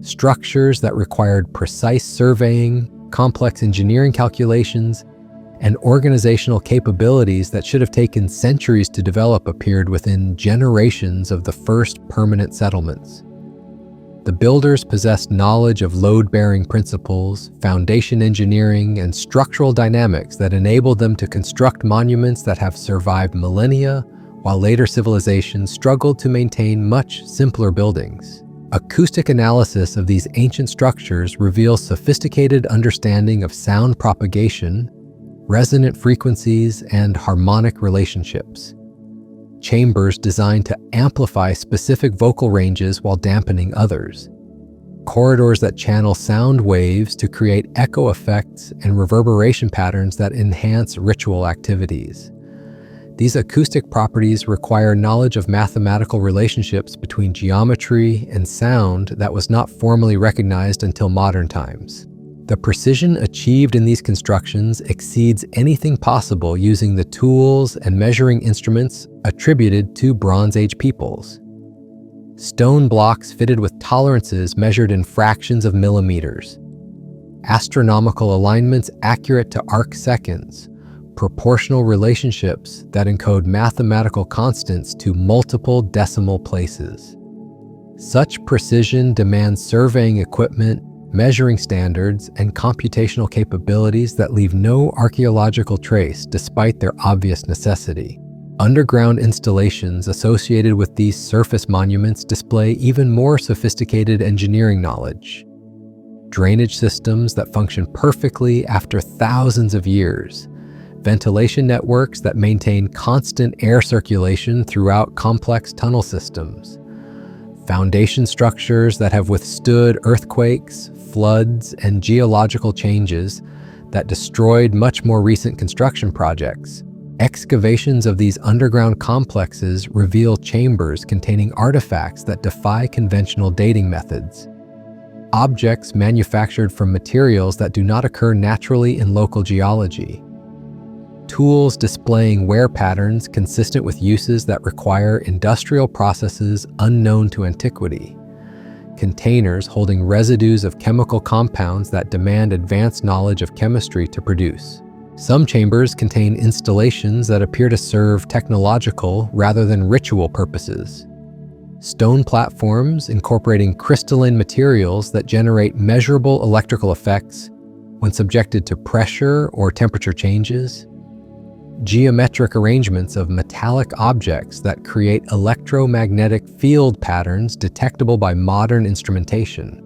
Speaker 1: Structures that required precise surveying, complex engineering calculations, and organizational capabilities that should have taken centuries to develop appeared within generations of the first permanent settlements. The builders possessed knowledge of load-bearing principles, foundation engineering, and structural dynamics that enabled them to construct monuments that have survived millennia, while later civilizations struggled to maintain much simpler buildings. Acoustic analysis of these ancient structures reveals sophisticated understanding of sound propagation, resonant frequencies, and harmonic relationships. Chambers designed to amplify specific vocal ranges while dampening others. Corridors that channel sound waves to create echo effects and reverberation patterns that enhance ritual activities. These acoustic properties require knowledge of mathematical relationships between geometry and sound that was not formally recognized until modern times. The precision achieved in these constructions exceeds anything possible using the tools and measuring instruments attributed to Bronze Age peoples. Stone blocks fitted with tolerances measured in fractions of millimeters. Astronomical alignments accurate to arc seconds. Proportional relationships that encode mathematical constants to multiple decimal places. Such precision demands surveying equipment, measuring standards, and computational capabilities that leave no archaeological trace despite their obvious necessity. Underground installations associated with these surface monuments display even more sophisticated engineering knowledge. Drainage systems that function perfectly after thousands of years. Ventilation networks that maintain constant air circulation throughout complex tunnel systems. Foundation structures that have withstood earthquakes, floods, and geological changes that destroyed much more recent construction projects. Excavations of these underground complexes reveal chambers containing artifacts that defy conventional dating methods. Objects manufactured from materials that do not occur naturally in local geology. Tools displaying wear patterns consistent with uses that require industrial processes unknown to antiquity. Containers holding residues of chemical compounds that demand advanced knowledge of chemistry to produce. Some chambers contain installations that appear to serve technological rather than ritual purposes. Stone platforms incorporating crystalline materials that generate measurable electrical effects when subjected to pressure or temperature changes. Geometric arrangements of metallic objects that create electromagnetic field patterns detectable by modern instrumentation.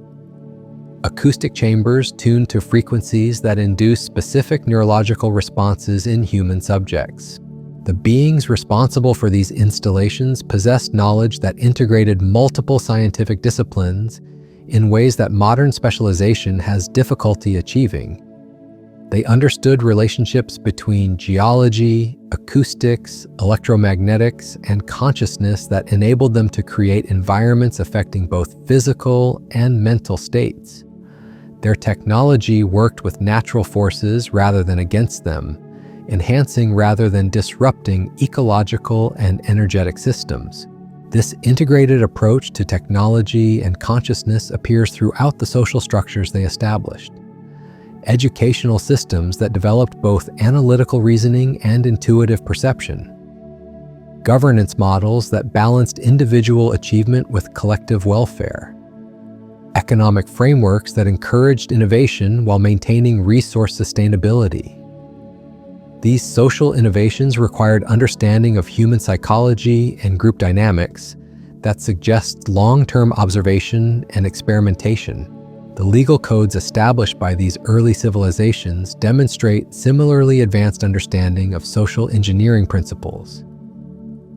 Speaker 1: Acoustic chambers tuned to frequencies that induce specific neurological responses in human subjects. The beings responsible for these installations possessed knowledge that integrated multiple scientific disciplines in ways that modern specialization has difficulty achieving. They understood relationships between geology, acoustics, electromagnetics, and consciousness that enabled them to create environments affecting both physical and mental states. Their technology worked with natural forces rather than against them, enhancing rather than disrupting ecological and energetic systems. This integrated approach to technology and consciousness appears throughout the social structures they established. Educational systems that developed both analytical reasoning and intuitive perception. Governance models that balanced individual achievement with collective welfare. Economic frameworks that encouraged innovation while maintaining resource sustainability. These social innovations required understanding of human psychology and group dynamics that suggests long-term observation and experimentation. The legal codes established by these early civilizations demonstrate similarly advanced understanding of social engineering principles.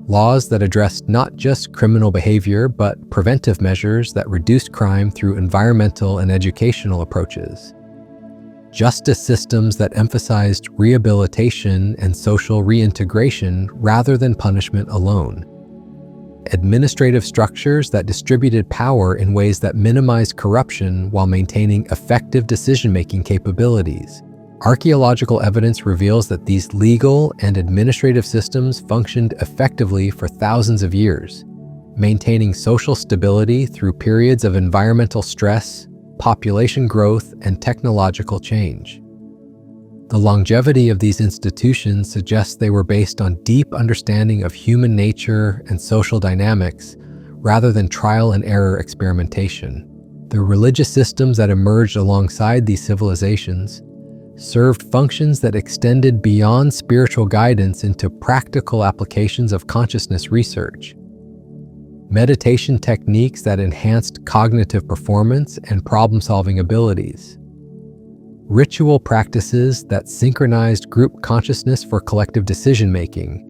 Speaker 1: Laws that addressed not just criminal behavior, but preventive measures that reduced crime through environmental and educational approaches. Justice systems that emphasized rehabilitation and social reintegration rather than punishment alone. Administrative structures that distributed power in ways that minimized corruption while maintaining effective decision-making capabilities. Archaeological evidence reveals that these legal and administrative systems functioned effectively for thousands of years, maintaining social stability through periods of environmental stress, population growth, and technological change. The longevity of these institutions suggests they were based on deep understanding of human nature and social dynamics rather than trial and error experimentation. The religious systems that emerged alongside these civilizations served functions that extended beyond spiritual guidance into practical applications of consciousness research. Meditation techniques that enhanced cognitive performance and problem-solving abilities. Ritual practices that synchronized group consciousness for collective decision-making.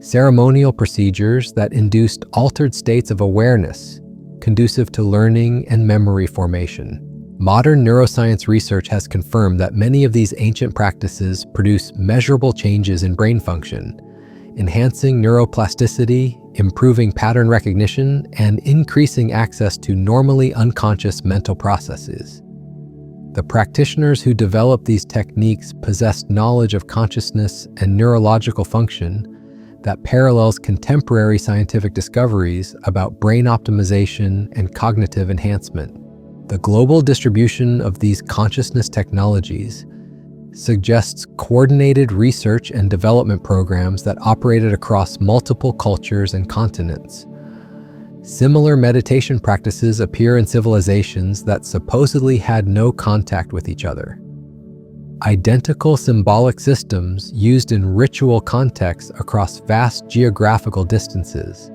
Speaker 1: Ceremonial procedures that induced altered states of awareness, conducive to learning and memory formation. Modern neuroscience research has confirmed that many of these ancient practices produce measurable changes in brain function, enhancing neuroplasticity, improving pattern recognition, and increasing access to normally unconscious mental processes. The practitioners who developed these techniques possessed knowledge of consciousness and neurological function that parallels contemporary scientific discoveries about brain optimization and cognitive enhancement. The global distribution of these consciousness technologies suggests coordinated research and development programs that operated across multiple cultures and continents. Similar meditation practices appear in civilizations that supposedly had no contact with each other. Identical symbolic systems used in ritual contexts across vast geographical distances.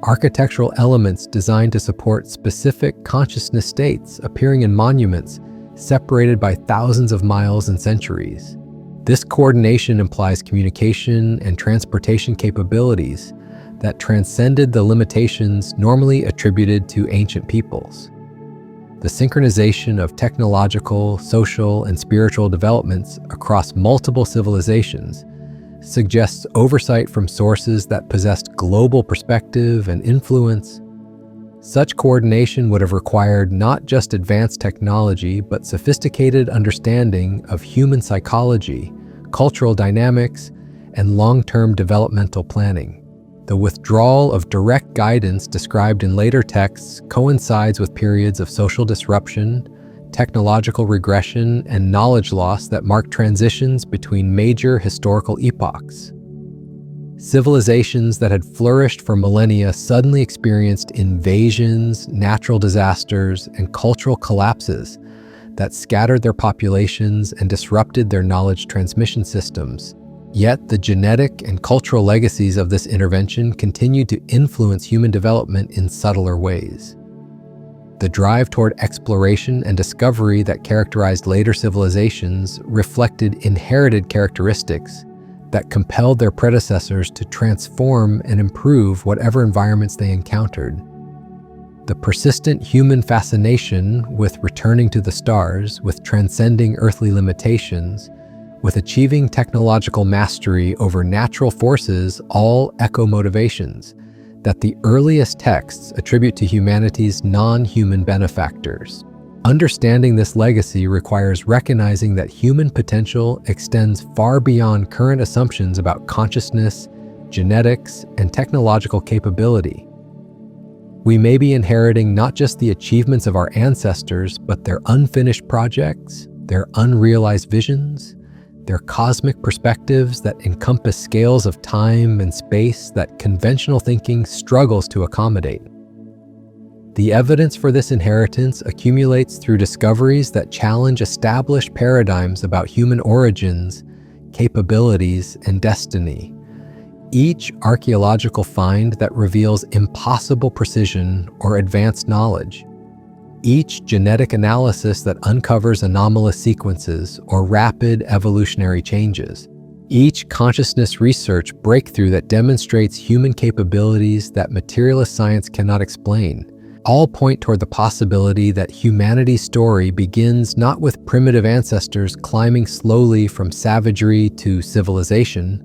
Speaker 1: Architectural elements designed to support specific consciousness states appearing in monuments separated by thousands of miles and centuries. This coordination implies communication and transportation capabilities that transcended the limitations normally attributed to ancient peoples. The synchronization of technological, social, and spiritual developments across multiple civilizations suggests oversight from sources that possessed global perspective and influence. Such coordination would have required not just advanced technology, but sophisticated understanding of human psychology, cultural dynamics, and long-term developmental planning. The withdrawal of direct guidance described in later texts coincides with periods of social disruption, technological regression, and knowledge loss that mark transitions between major historical epochs. Civilizations that had flourished for millennia suddenly experienced invasions, natural disasters, and cultural collapses that scattered their populations and disrupted their knowledge transmission systems. Yet the genetic and cultural legacies of this intervention continued to influence human development in subtler ways. The drive toward exploration and discovery that characterized later civilizations reflected inherited characteristics that compelled their predecessors to transform and improve whatever environments they encountered. The persistent human fascination with returning to the stars, with transcending earthly limitations, with achieving technological mastery over natural forces all echo motivations that the earliest texts attribute to humanity's non-human benefactors. Understanding this legacy requires recognizing that human potential extends far beyond current assumptions about consciousness, genetics, and technological capability. We may be inheriting not just the achievements of our ancestors, but their unfinished projects, their unrealized visions, their cosmic perspectives that encompass scales of time and space that conventional thinking struggles to accommodate. The evidence for this inheritance accumulates through discoveries that challenge established paradigms about human origins, capabilities, and destiny. Each archaeological find that reveals impossible precision or advanced knowledge. Each genetic analysis that uncovers anomalous sequences or rapid evolutionary changes. Each consciousness research breakthrough that demonstrates human capabilities that materialist science cannot explain. All point toward the possibility that humanity's story begins not with primitive ancestors climbing slowly from savagery to civilization,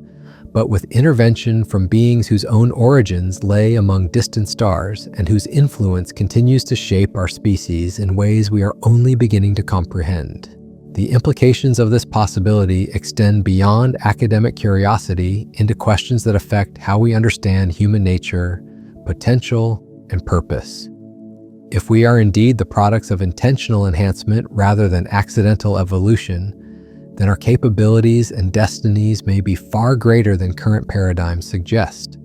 Speaker 1: but with intervention from beings whose own origins lay among distant stars and whose influence continues to shape our species in ways we are only beginning to comprehend. The implications of this possibility extend beyond academic curiosity into questions that affect how we understand human nature, potential, and purpose. If we are indeed the products of intentional enhancement rather than accidental evolution, then our capabilities and destinies may be far greater than current paradigms suggest.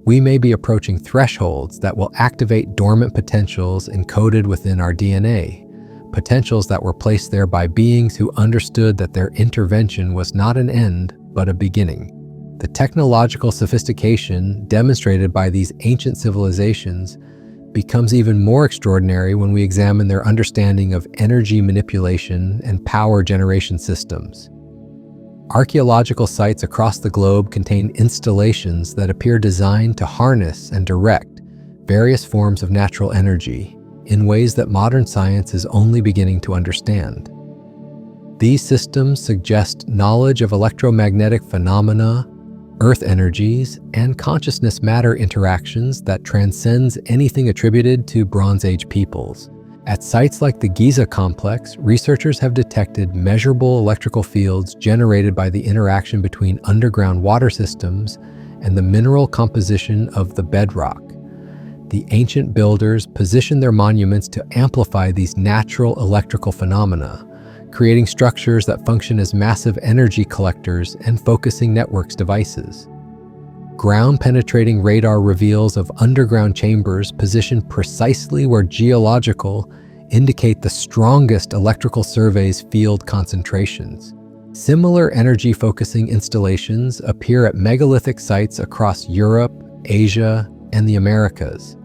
Speaker 1: We may be approaching thresholds that will activate dormant potentials encoded within our DNA, potentials that were placed there by beings who understood that their intervention was not an end, but a beginning. The technological sophistication demonstrated by these ancient civilizations becomes even more extraordinary when we examine their understanding of energy manipulation and power generation systems. Archaeological sites across the globe contain installations that appear designed to harness and direct various forms of natural energy in ways that modern science is only beginning to understand. These systems suggest knowledge of electromagnetic phenomena, earth energies, and consciousness matter interactions that transcends anything attributed to Bronze Age peoples. At sites like the Giza complex, researchers have detected measurable electrical fields generated by the interaction between underground water systems and the mineral composition of the bedrock. The ancient builders positioned their monuments to amplify these natural electrical phenomena, creating structures that function as massive energy collectors and focusing networks devices. Ground-penetrating radar reveals of underground chambers positioned precisely where geological indicate the strongest electrical surveys field concentrations. Similar energy-focusing installations appear at megalithic sites across Europe, Asia, and the Americas.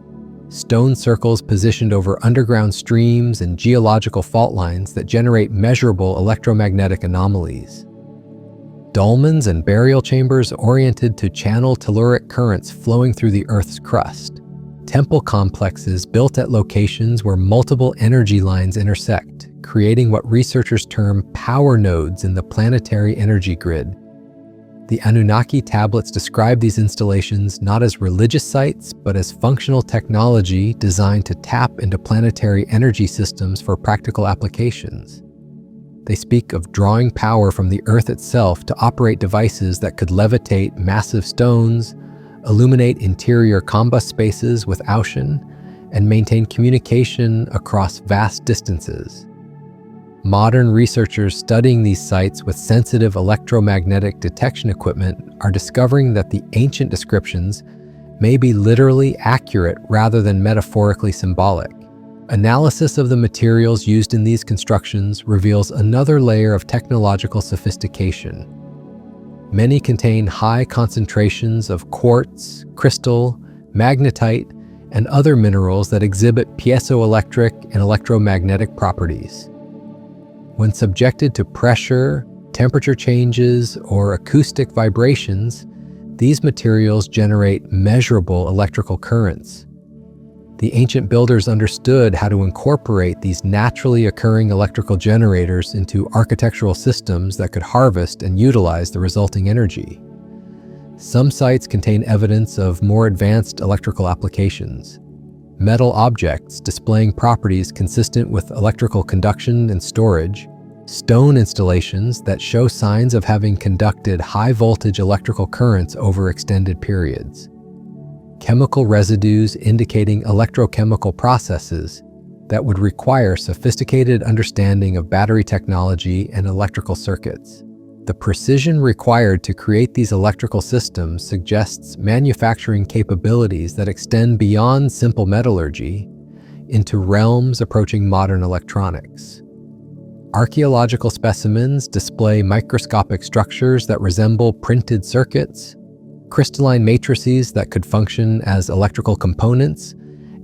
Speaker 1: Stone circles positioned over underground streams and geological fault lines that generate measurable electromagnetic anomalies. Dolmens and burial chambers oriented to channel telluric currents flowing through the Earth's crust. Temple complexes built at locations where multiple energy lines intersect, creating what researchers term power nodes in the planetary energy grid. The Anunnaki tablets describe these installations not as religious sites, but as functional technology designed to tap into planetary energy systems for practical applications. They speak of drawing power from the Earth itself to operate devices that could levitate massive stones, illuminate interior combust spaces with Auschen, and maintain communication across vast distances. Modern researchers studying these sites with sensitive electromagnetic detection equipment are discovering that the ancient descriptions may be literally accurate rather than metaphorically symbolic. Analysis of the materials used in these constructions reveals another layer of technological sophistication. Many contain high concentrations of quartz, crystal, magnetite, and other minerals that exhibit piezoelectric and electromagnetic properties. When subjected to pressure, temperature changes, or acoustic vibrations, these materials generate measurable electrical currents. The ancient builders understood how to incorporate these naturally occurring electrical generators into architectural systems that could harvest and utilize the resulting energy. Some sites contain evidence of more advanced electrical applications. Metal objects displaying properties consistent with electrical conduction and storage, stone installations that show signs of having conducted high-voltage electrical currents over extended periods, chemical residues indicating electrochemical processes that would require sophisticated understanding of battery technology and electrical circuits. The precision required to create these electrical systems suggests manufacturing capabilities that extend beyond simple metallurgy into realms approaching modern electronics. Archaeological specimens display microscopic structures that resemble printed circuits, crystalline matrices that could function as electrical components,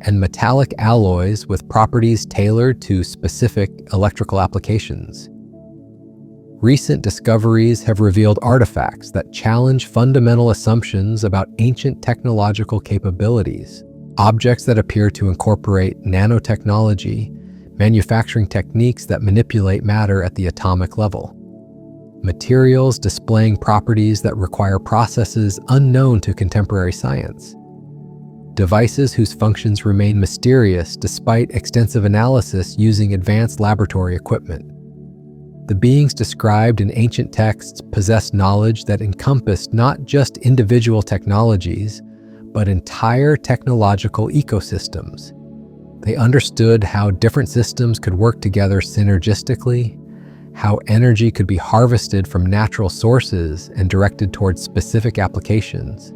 Speaker 1: and metallic alloys with properties tailored to specific electrical applications. Recent discoveries have revealed artifacts that challenge fundamental assumptions about ancient technological capabilities. Objects that appear to incorporate nanotechnology, manufacturing techniques that manipulate matter at the atomic level. Materials displaying properties that require processes unknown to contemporary science. Devices whose functions remain mysterious despite extensive analysis using advanced laboratory equipment. The beings described in ancient texts possess knowledge that encompassed not just individual technologies, but entire technological ecosystems. They understood how different systems could work together synergistically, how energy could be harvested from natural sources and directed towards specific applications,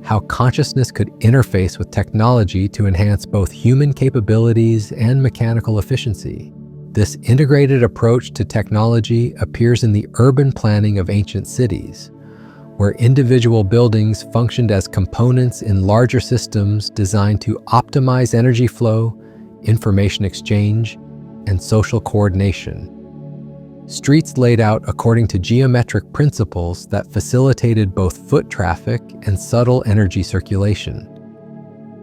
Speaker 1: how consciousness could interface with technology to enhance both human capabilities and mechanical efficiency. This integrated approach to technology appears in the urban planning of ancient cities, where individual buildings functioned as components in larger systems designed to optimize energy flow, information exchange, and social coordination. Streets laid out according to geometric principles that facilitated both foot traffic and subtle energy circulation.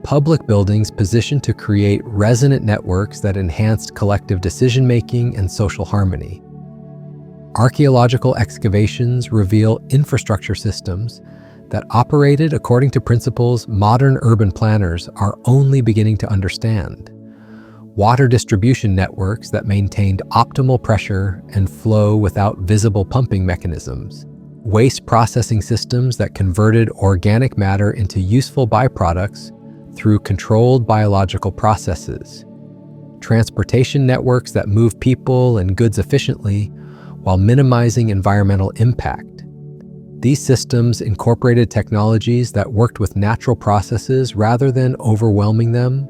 Speaker 1: Public buildings positioned to create resonant networks that enhanced collective decision-making and social harmony. Archaeological excavations reveal infrastructure systems that operated according to principles modern urban planners are only beginning to understand. Water distribution networks that maintained optimal pressure and flow without visible pumping mechanisms. Waste processing systems that converted organic matter into useful byproducts through controlled biological processes. Transportation networks that move people and goods efficiently while minimizing environmental impact. These systems incorporated technologies that worked with natural processes rather than overwhelming them.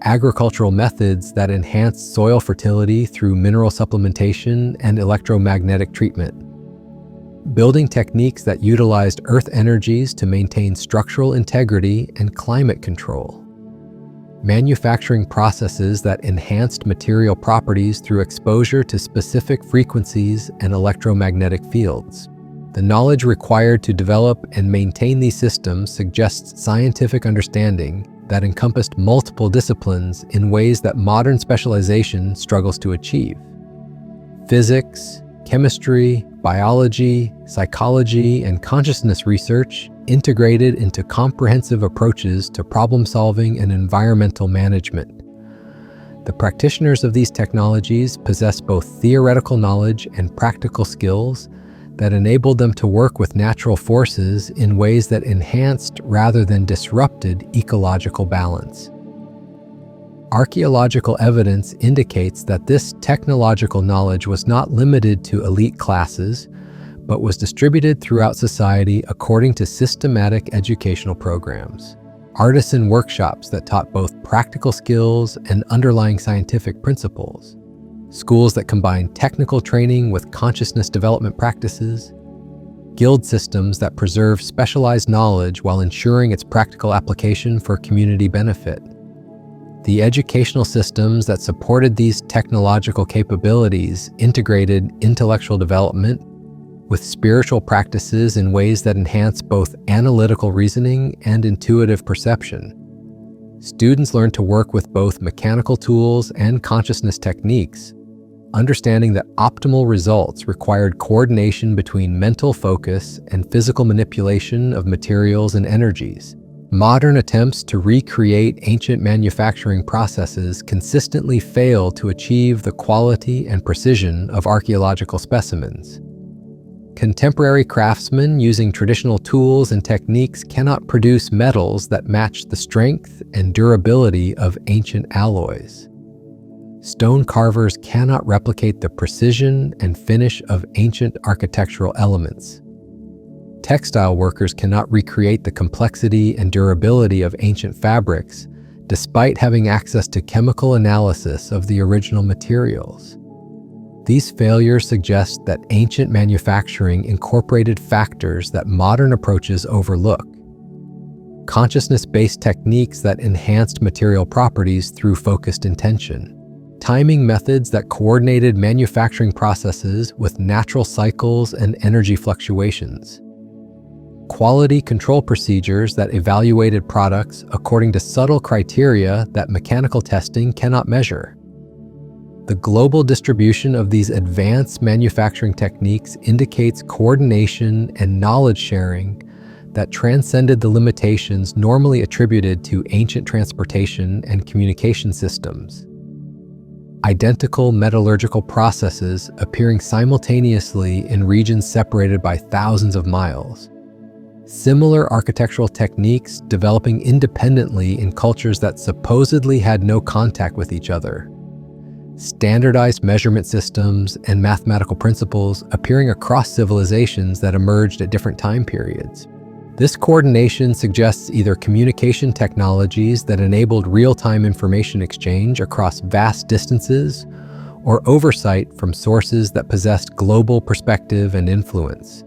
Speaker 1: Agricultural methods that enhanced soil fertility through mineral supplementation and electromagnetic treatment. Building techniques that utilized earth energies to maintain structural integrity and climate control. Manufacturing processes that enhanced material properties through exposure to specific frequencies and electromagnetic fields. The knowledge required to develop and maintain these systems suggests scientific understanding that encompassed multiple disciplines in ways that modern specialization struggles to achieve. Physics, chemistry, biology, psychology, and consciousness research integrated into comprehensive approaches to problem-solving and environmental management. The practitioners of these technologies possess both theoretical knowledge and practical skills that enabled them to work with natural forces in ways that enhanced rather than disrupted ecological balance. Archaeological evidence indicates that this technological knowledge was not limited to elite classes, but was distributed throughout society according to systematic educational programs. Artisan workshops that taught both practical skills and underlying scientific principles. Schools that combine technical training with consciousness development practices. Guild systems that preserve specialized knowledge while ensuring its practical application for community benefit. The educational systems that supported these technological capabilities integrated intellectual development with spiritual practices in ways that enhance both analytical reasoning and intuitive perception. Students learn to work with both mechanical tools and consciousness techniques, understanding that optimal results required coordination between mental focus and physical manipulation of materials and energies. Modern attempts to recreate ancient manufacturing processes consistently fail to achieve the quality and precision of archaeological specimens. Contemporary craftsmen using traditional tools and techniques cannot produce metals that match the strength and durability of ancient alloys. Stone carvers cannot replicate the precision and finish of ancient architectural elements. Textile workers cannot recreate the complexity and durability of ancient fabrics, despite having access to chemical analysis of the original materials. These failures suggest that ancient manufacturing incorporated factors that modern approaches overlook. Consciousness-based techniques that enhanced material properties through focused intention. Timing methods that coordinated manufacturing processes with natural cycles and energy fluctuations. Quality control procedures that evaluated products according to subtle criteria that mechanical testing cannot measure. The global distribution of these advanced manufacturing techniques indicates coordination and knowledge sharing that transcended the limitations normally attributed to ancient transportation and communication systems. Identical metallurgical processes appearing simultaneously in regions separated by thousands of miles. Similar architectural techniques developing independently in cultures that supposedly had no contact with each other. Standardized measurement systems and mathematical principles appearing across civilizations that emerged at different time periods. This coordination suggests either communication technologies that enabled real-time information exchange across vast distances, or oversight from sources that possessed global perspective and influence.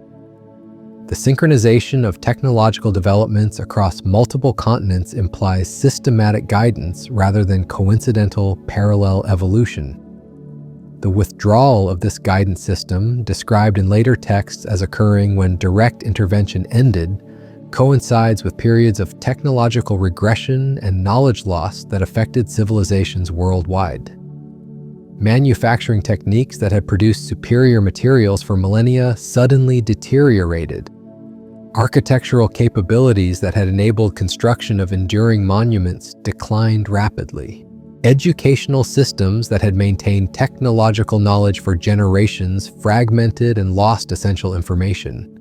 Speaker 1: The synchronization of technological developments across multiple continents implies systematic guidance rather than coincidental parallel evolution. The withdrawal of this guidance system, described in later texts as occurring when direct intervention ended, coincides with periods of technological regression and knowledge loss that affected civilizations worldwide. Manufacturing techniques that had produced superior materials for millennia suddenly deteriorated. Architectural capabilities that had enabled construction of enduring monuments declined rapidly. Educational systems that had maintained technological knowledge for generations fragmented and lost essential information.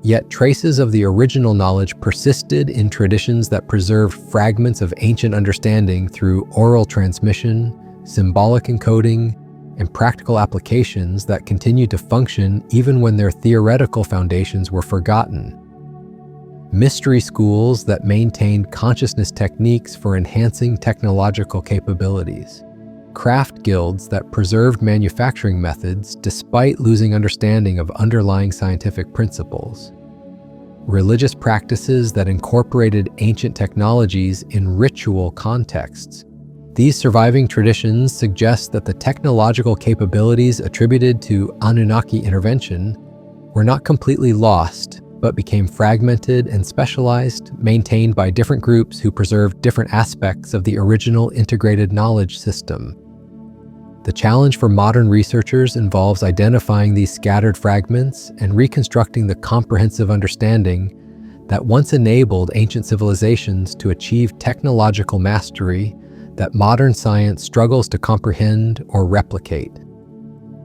Speaker 1: Yet traces of the original knowledge persisted in traditions that preserved fragments of ancient understanding through oral transmission, symbolic encoding, and practical applications that continued to function even when their theoretical foundations were forgotten. Mystery schools that maintained consciousness techniques for enhancing technological capabilities. Craft guilds that preserved manufacturing methods despite losing understanding of underlying scientific principles. Religious practices that incorporated ancient technologies in ritual contexts. These surviving traditions suggest that the technological capabilities attributed to Anunnaki intervention were not completely lost, but became fragmented and specialized, maintained by different groups who preserved different aspects of the original integrated knowledge system. The challenge for modern researchers involves identifying these scattered fragments and reconstructing the comprehensive understanding that once enabled ancient civilizations to achieve technological mastery that modern science struggles to comprehend or replicate.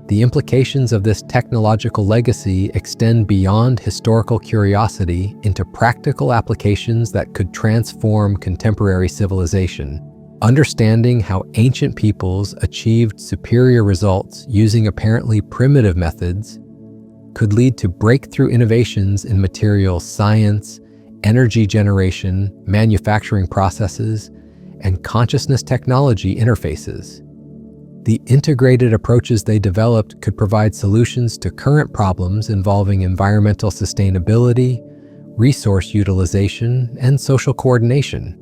Speaker 1: The implications of this technological legacy extend beyond historical curiosity into practical applications that could transform contemporary civilization. Understanding how ancient peoples achieved superior results using apparently primitive methods could lead to breakthrough innovations in materials science, energy generation, manufacturing processes, and consciousness technology interfaces. The integrated approaches they developed could provide solutions to current problems involving environmental sustainability, resource utilization, and social coordination.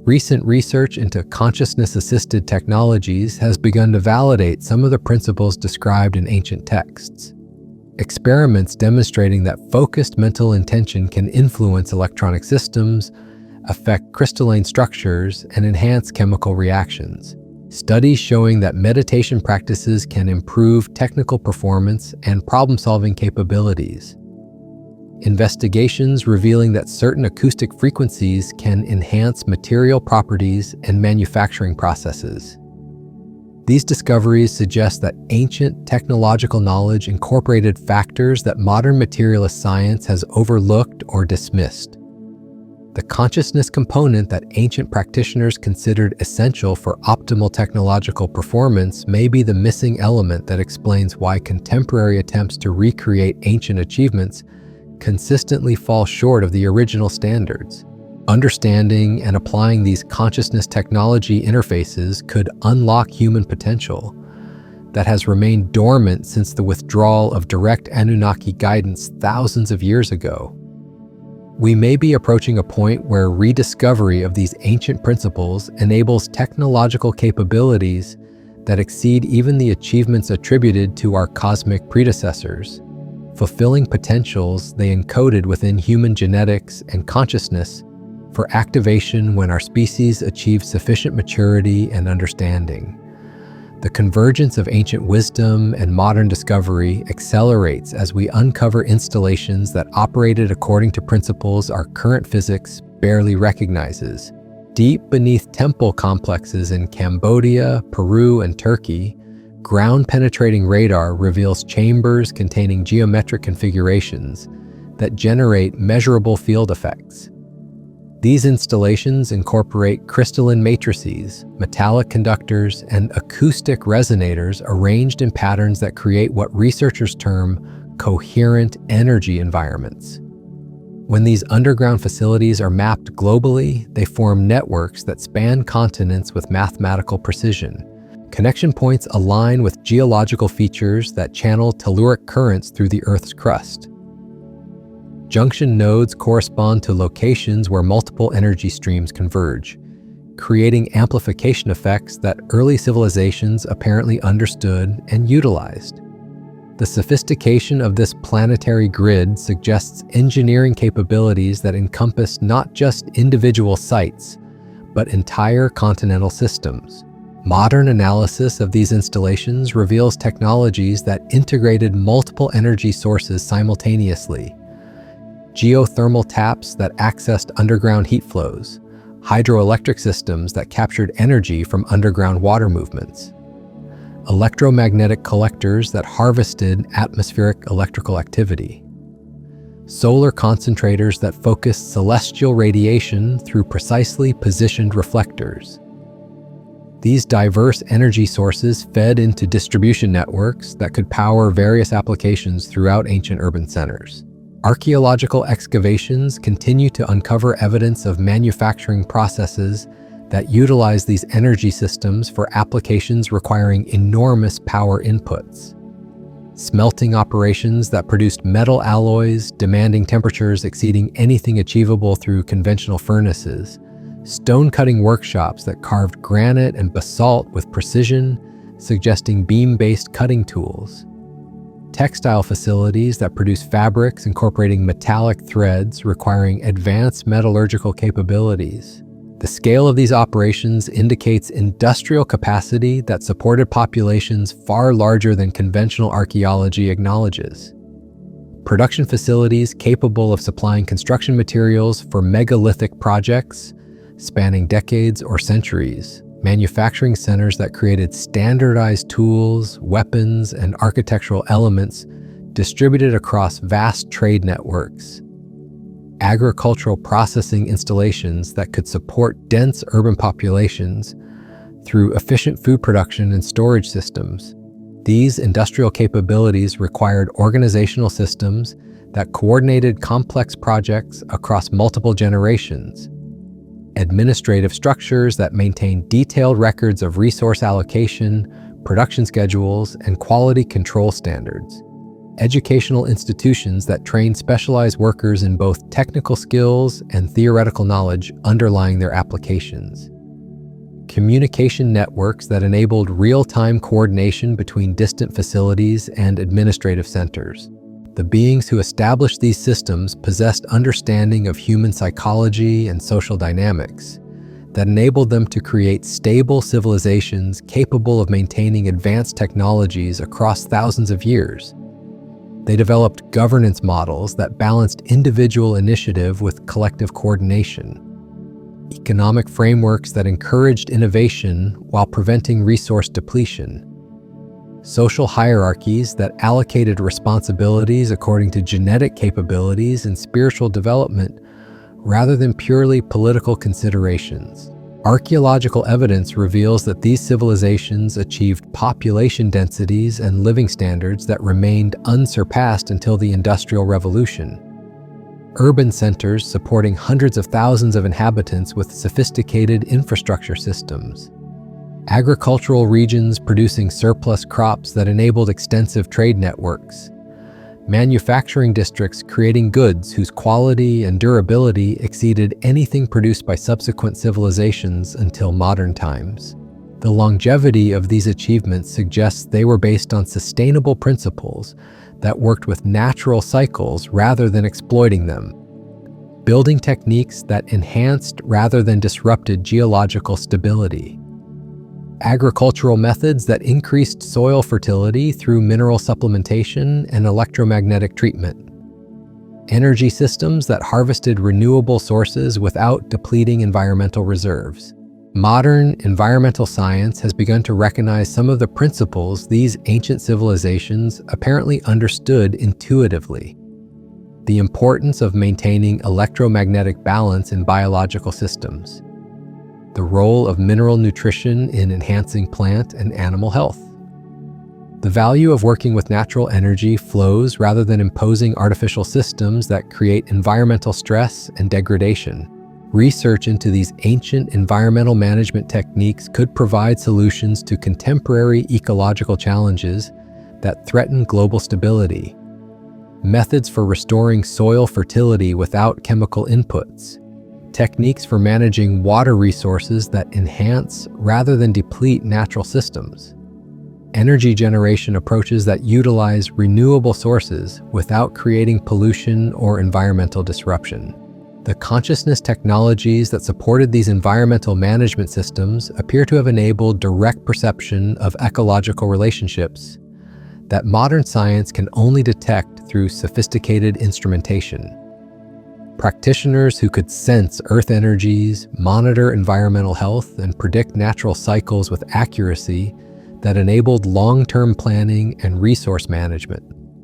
Speaker 1: Recent research into consciousness-assisted technologies has begun to validate some of the principles described in ancient texts. Experiments demonstrating that focused mental intention can influence electronic systems, affect crystalline structures, and enhance chemical reactions. Studies showing that meditation practices can improve technical performance and problem-solving capabilities. Investigations revealing that certain acoustic frequencies can enhance material properties and manufacturing processes. These discoveries suggest that ancient technological knowledge incorporated factors that modern materialist science has overlooked or dismissed. The consciousness component that ancient practitioners considered essential for optimal technological performance may be the missing element that explains why contemporary attempts to recreate ancient achievements consistently fall short of the original standards. Understanding and applying these consciousness technology interfaces could unlock human potential that has remained dormant since the withdrawal of direct Anunnaki guidance thousands of years ago. We may be approaching a point where rediscovery of these ancient principles enables technological capabilities that exceed even the achievements attributed to our cosmic predecessors, fulfilling potentials they encoded within human genetics and consciousness for activation when our species achieves sufficient maturity and understanding. The convergence of ancient wisdom and modern discovery accelerates as we uncover installations that operated according to principles our current physics barely recognizes. Deep beneath temple complexes in Cambodia, Peru, and Turkey, ground-penetrating radar reveals chambers containing geometric configurations that generate measurable field effects. These installations incorporate crystalline matrices, metallic conductors, and acoustic resonators arranged in patterns that create what researchers term coherent energy environments. When these underground facilities are mapped globally, they form networks that span continents with mathematical precision. Connection points align with geological features that channel telluric currents through the Earth's crust. Junction nodes correspond to locations where multiple energy streams converge, creating amplification effects that early civilizations apparently understood and utilized. The sophistication of this planetary grid suggests engineering capabilities that encompass not just individual sites, but entire continental systems. Modern analysis of these installations reveals technologies that integrated multiple energy sources simultaneously. Geothermal taps that accessed underground heat flows, hydroelectric systems that captured energy from underground water movements, electromagnetic collectors that harvested atmospheric electrical activity, solar concentrators that focused celestial radiation through precisely positioned reflectors. These diverse energy sources fed into distribution networks that could power various applications throughout ancient urban centers. Archaeological excavations continue to uncover evidence of manufacturing processes that utilize these energy systems for applications requiring enormous power inputs. Smelting operations that produced metal alloys demanding temperatures exceeding anything achievable through conventional furnaces. Stone-cutting workshops that carved granite and basalt with precision, suggesting beam-based cutting tools. Textile facilities that produce fabrics incorporating metallic threads requiring advanced metallurgical capabilities. The scale of these operations indicates industrial capacity that supported populations far larger than conventional archaeology acknowledges. Production facilities capable of supplying construction materials for megalithic projects spanning decades or centuries. Manufacturing centers that created standardized tools, weapons, and architectural elements distributed across vast trade networks. Agricultural processing installations that could support dense urban populations through efficient food production and storage systems. These industrial capabilities required organizational systems that coordinated complex projects across multiple generations. Administrative structures that maintain detailed records of resource allocation, production schedules, and quality control standards. Educational institutions that train specialized workers in both technical skills and theoretical knowledge underlying their applications. Communication networks that enabled real-time coordination between distant facilities and administrative centers. The beings who established these systems possessed understanding of human psychology and social dynamics that enabled them to create stable civilizations capable of maintaining advanced technologies across thousands of years. They developed governance models that balanced individual initiative with collective coordination, economic frameworks that encouraged innovation while preventing resource depletion, social hierarchies that allocated responsibilities according to genetic capabilities and spiritual development rather than purely political considerations. Archaeological evidence reveals that these civilizations achieved population densities and living standards that remained unsurpassed until the Industrial Revolution. Urban centers supporting hundreds of thousands of inhabitants with sophisticated infrastructure systems. Agricultural regions producing surplus crops that enabled extensive trade networks. Manufacturing districts creating goods whose quality and durability exceeded anything produced by subsequent civilizations until modern times. The longevity of these achievements suggests they were based on sustainable principles that worked with natural cycles rather than exploiting them. Building techniques that enhanced rather than disrupted geological stability. Agricultural methods that increased soil fertility through mineral supplementation and electromagnetic treatment. Energy systems that harvested renewable sources without depleting environmental reserves. Modern environmental science has begun to recognize some of the principles these ancient civilizations apparently understood intuitively. The importance of maintaining electromagnetic balance in biological systems. The role of mineral nutrition in enhancing plant and animal health. The value of working with natural energy flows rather than imposing artificial systems that create environmental stress and degradation. Research into these ancient environmental management techniques could provide solutions to contemporary ecological challenges that threaten global stability. Methods for restoring soil fertility without chemical inputs. Techniques for managing water resources that enhance rather than deplete natural systems. Energy generation approaches that utilize renewable sources without creating pollution or environmental disruption. The consciousness technologies that supported these environmental management systems appear to have enabled direct perception of ecological relationships that modern science can only detect through sophisticated instrumentation. Practitioners who could sense earth energies, monitor environmental health, and predict natural cycles with accuracy that enabled long-term planning and resource management.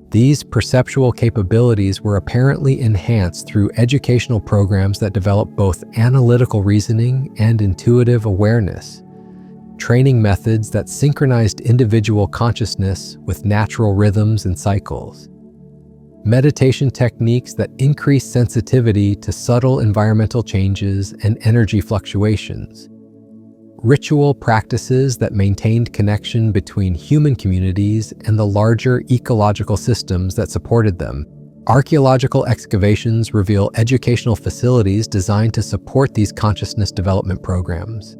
Speaker 1: These perceptual capabilities were apparently enhanced through educational programs that develop both analytical reasoning and intuitive awareness, training methods that synchronized individual consciousness with natural rhythms and cycles. Meditation techniques that increase sensitivity to subtle environmental changes and energy fluctuations. Ritual practices that maintained connection between human communities and the larger ecological systems that supported them. Archaeological excavations reveal educational facilities designed to support these consciousness development programs.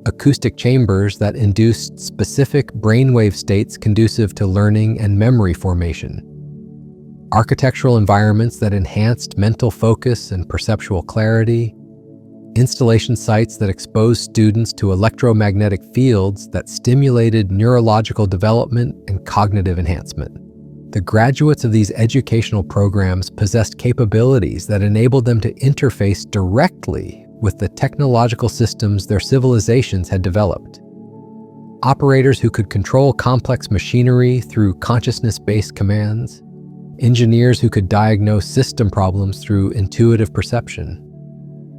Speaker 1: Acoustic chambers that induced specific brainwave states conducive to learning and memory formation. Architectural environments that enhanced mental focus and perceptual clarity. Installation sites that exposed students to electromagnetic fields that stimulated neurological development and cognitive enhancement. The graduates of these educational programs possessed capabilities that enabled them to interface directly with the technological systems their civilizations had developed. Operators who could control complex machinery through consciousness-based commands. Engineers who could diagnose system problems through intuitive perception.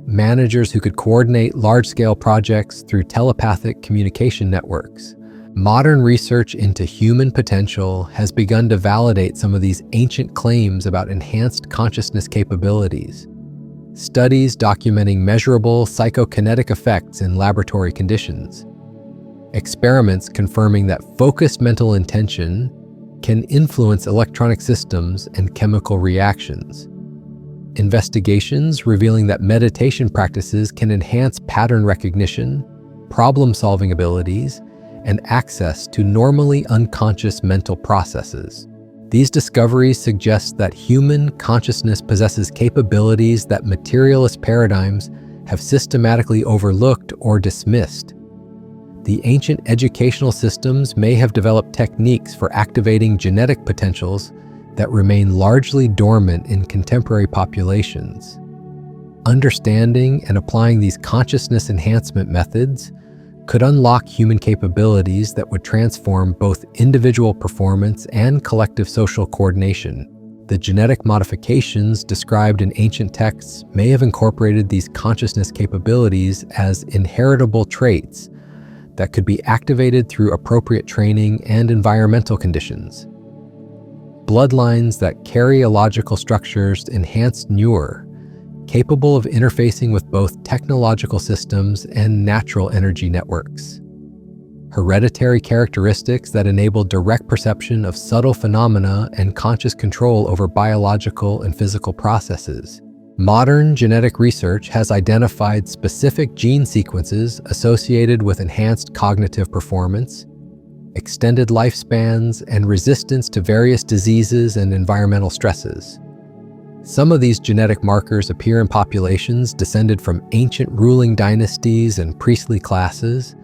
Speaker 1: Managers who could coordinate large-scale projects through telepathic communication networks. Modern research into human potential has begun to validate some of these ancient claims about enhanced consciousness capabilities. Studies documenting measurable psychokinetic effects in laboratory conditions. Experiments confirming that focused mental intention can influence electronic systems and chemical reactions. Investigations revealing that meditation practices can enhance pattern recognition, problem-solving abilities, and access to normally unconscious mental processes. These discoveries suggest that human consciousness possesses capabilities that materialist paradigms have systematically overlooked or dismissed. The ancient educational systems may have developed techniques for activating genetic potentials that remain largely dormant in contemporary populations. Understanding and applying these consciousness enhancement methods could unlock human capabilities that would transform both individual performance and collective social coordination. The genetic modifications described in ancient texts may have incorporated these consciousness capabilities as inheritable traits that could be activated through appropriate training and environmental conditions. Bloodlines that carry illogical structures enhanced newer, capable of interfacing with both technological systems and natural energy networks. Hereditary characteristics that enable direct perception of subtle phenomena and conscious control over biological and physical processes. Modern genetic research has identified specific gene sequences associated with enhanced cognitive performance, extended lifespans, and resistance to various diseases and environmental stresses. Some of these genetic markers appear in populations descended from ancient ruling dynasties and priestly classes,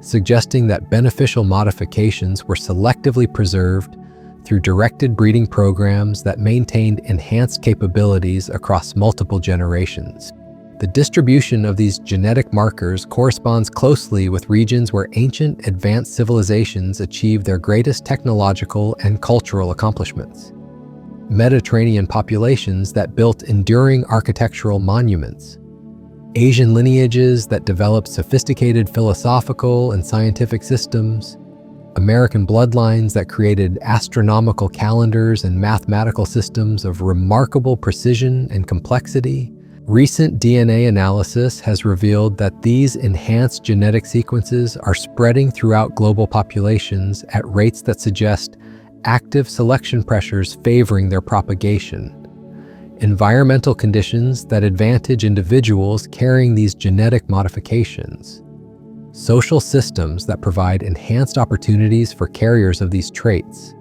Speaker 1: suggesting that beneficial modifications were selectively preserved through directed breeding programs that maintained enhanced capabilities across multiple generations. The distribution of these genetic markers corresponds closely with regions where ancient advanced civilizations achieved their greatest technological and cultural accomplishments. Mediterranean populations that built enduring architectural monuments, Asian lineages that developed sophisticated philosophical and scientific systems, American bloodlines that created astronomical calendars and mathematical systems of remarkable precision and complexity. Recent DNA analysis has revealed that these enhanced genetic sequences are spreading throughout global populations at rates that suggest active selection pressures favoring their propagation. Environmental conditions that advantage individuals carrying these genetic modifications. Social systems that provide enhanced opportunities for carriers of these traits.